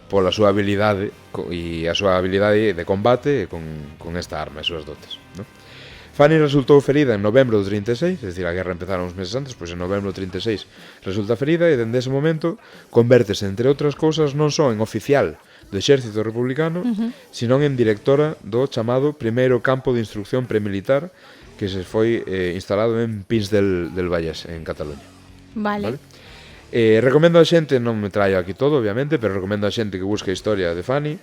S2: pola súa habilidade e a súa habilidade de combate con esta arma e súas dotes, ¿no? Fanny resultou ferida en novembro do 36, é dicir, a guerra empezaron uns meses antes, pois en novembro do 36 resulta ferida e dende ese momento convértese, entre outras cousas, non só en oficial do exército republicano, senón en directora do chamado primeiro campo de instrucción premilitar que se foi instalado en Pins del Vallès, en Cataluña.
S1: Vale.
S2: Recomendo a xente, non me traio aquí todo, obviamente, pero recomendo a xente que busque a historia de Fanny,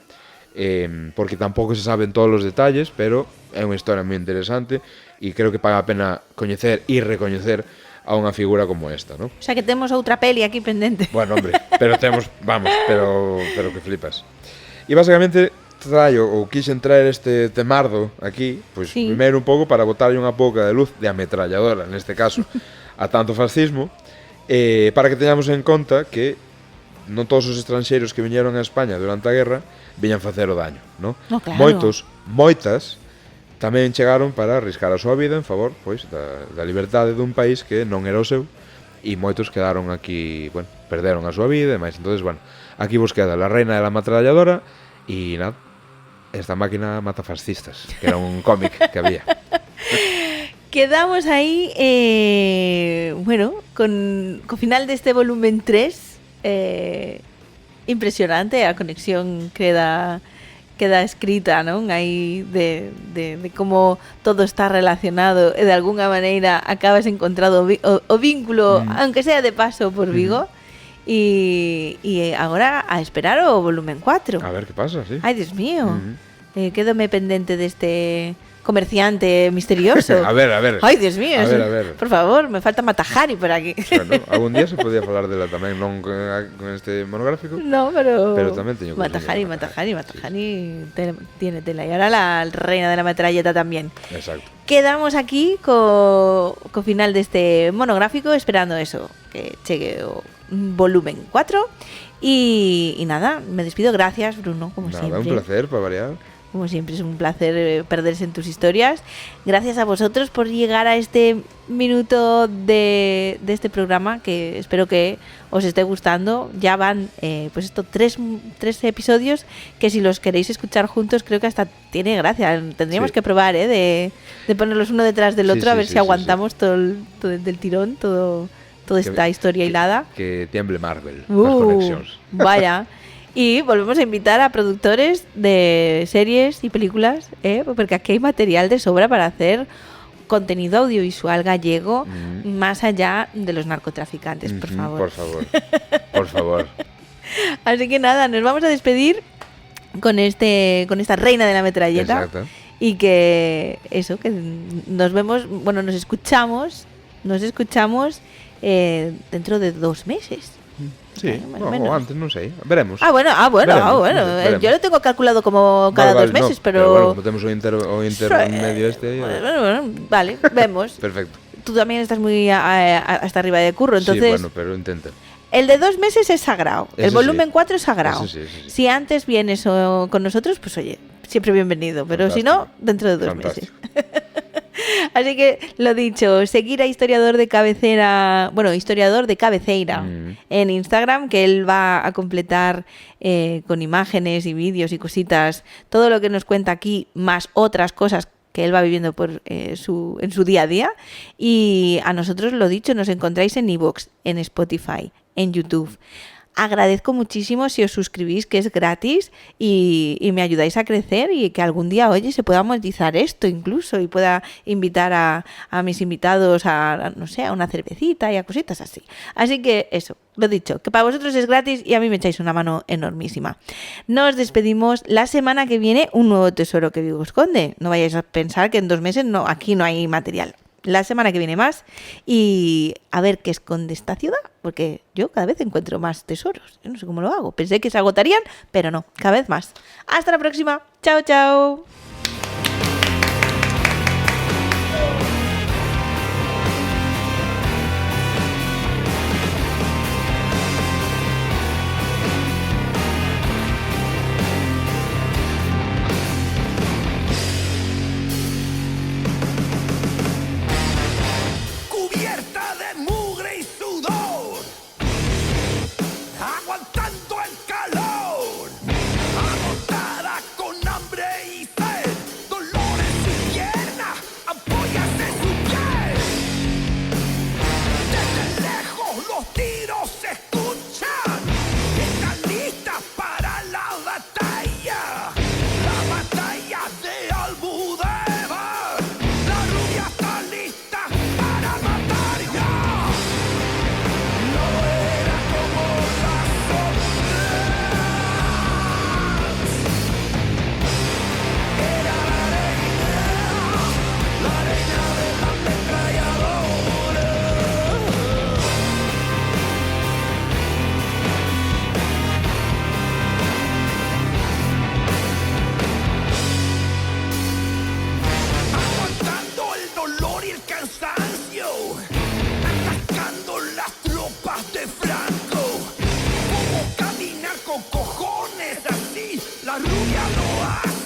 S2: porque tampouco se saben todos os detalles, pero é unha historia moi interesante e creo que paga a pena coñecer e recoñecer a unha figura como esta, ¿no?
S1: O sea que temos outra peli aquí pendente.
S2: Bueno, hombre, pero temos, vamos, pero que flipas. E basicamente traio ou quixen traer este temardo aquí, pois sí, primeiro un pouco para botarlle unha pouca de luz de ametralladora, neste caso, a tanto fascismo, para que teñamos en conta que non todos os estranxeiros que viñeron a España durante a guerra viñan facer o daño, ¿no?
S1: No, claro.
S2: Moitas tamén chegaron para arriscar a súa vida en favor, pois, da liberdade dun país que non era o seu, e moitos quedaron aquí, bueno, perderon a súa vida e máis. Entonces, bueno, aquí vos queda La Reina de la Ametralladora e nada, esta máquina mata fascistas, que era un cómic que había.
S1: Quedamos aí, bueno, con final deste volumen 3, impresionante a conexión queda escrita, non? Aí de como todo está relacionado e de alguna maneira acabas encontrado o vínculo, aunque sea de paso por Vigo. E agora a esperar o volumen 4.
S2: A ver que pasa, sí.
S1: Ai, Dios mío. Quédome pendente deste comerciante misterioso.
S2: A ver.
S1: Ai, Dios mío.
S2: A ver.
S1: Por favor, me falta Matajari por aquí.
S2: Bueno, algún día se podía falar dela tamén, non con este monográfico.
S1: No, pero
S2: tamén teño que
S1: Matajari tiene tela. E ahora la reina de la metralleta tamén.
S2: Exacto.
S1: Quedamos aquí co final deste monográfico esperando eso, que chegue o volumen 4. Y nada, me despido. Gracias, Bruno, como siempre.
S2: Un placer, para variar.
S1: Como siempre, es un placer perderse en tus historias. Gracias a vosotros por llegar a este minuto de este programa, que espero que os esté gustando. Ya van, pues esto, tres episodios que si los queréis escuchar juntos creo que hasta tiene gracia. Tendríamos que probar, de ponerlos uno detrás del otro, a ver si aguantamos todo del tirón, todo toda esta historia hilada.
S2: Que tiemble Marvel, las conexiones.
S1: Vaya. Y volvemos a invitar a productores de series y películas, porque aquí hay material de sobra para hacer contenido audiovisual gallego más allá de los narcotraficantes, por favor.
S2: Por favor, por favor.
S1: Así que nada, nos vamos a despedir con esta reina de la metralleta.
S2: Exacto.
S1: Y que eso, que nos vemos, bueno, nos escuchamos dentro de 2 meses.
S2: Sí,
S1: más o menos.
S2: o antes, no sé, veremos.
S1: Veremos. Yo lo tengo calculado como cada 2 meses, pero
S2: bueno, como tenemos o intermedio
S1: Bueno, vale, vemos.
S2: Perfecto.
S1: Tú también estás muy hasta arriba de curro, entonces...
S2: Sí, bueno, pero intenta.
S1: El de 2 meses es sagrado, el volumen 4 es sagrado.
S2: Sí.
S1: Si antes vienes con nosotros, pues oye, siempre bienvenido, pero si no, dentro de 2 meses. Así que, lo dicho, seguir a historiador de cabeceira en Instagram, que él va a completar con imágenes y vídeos y cositas todo lo que nos cuenta aquí, más otras cosas que él va viviendo en su día a día. Y a nosotros, lo dicho, nos encontráis en iVoox, en Spotify, en YouTube. Agradezco muchísimo si os suscribís, que es gratis, y me ayudáis a crecer y que algún día, oye, se pueda monetizar esto incluso y pueda invitar a mis invitados a, no sé, a una cervecita y a cositas así. Así que eso, lo dicho, que para vosotros es gratis y a mí me echáis una mano enormísima. Nos despedimos. La semana que viene, un nuevo tesoro que Vigo esconde. No vayáis a pensar que en 2 meses aquí no hay material. La semana que viene más y a ver qué esconde esta ciudad, porque yo cada vez encuentro más tesoros. Yo no sé cómo lo hago. Pensé que se agotarían, pero no, cada vez más. Hasta la próxima. Chao, chao.
S3: La rubia lo hace.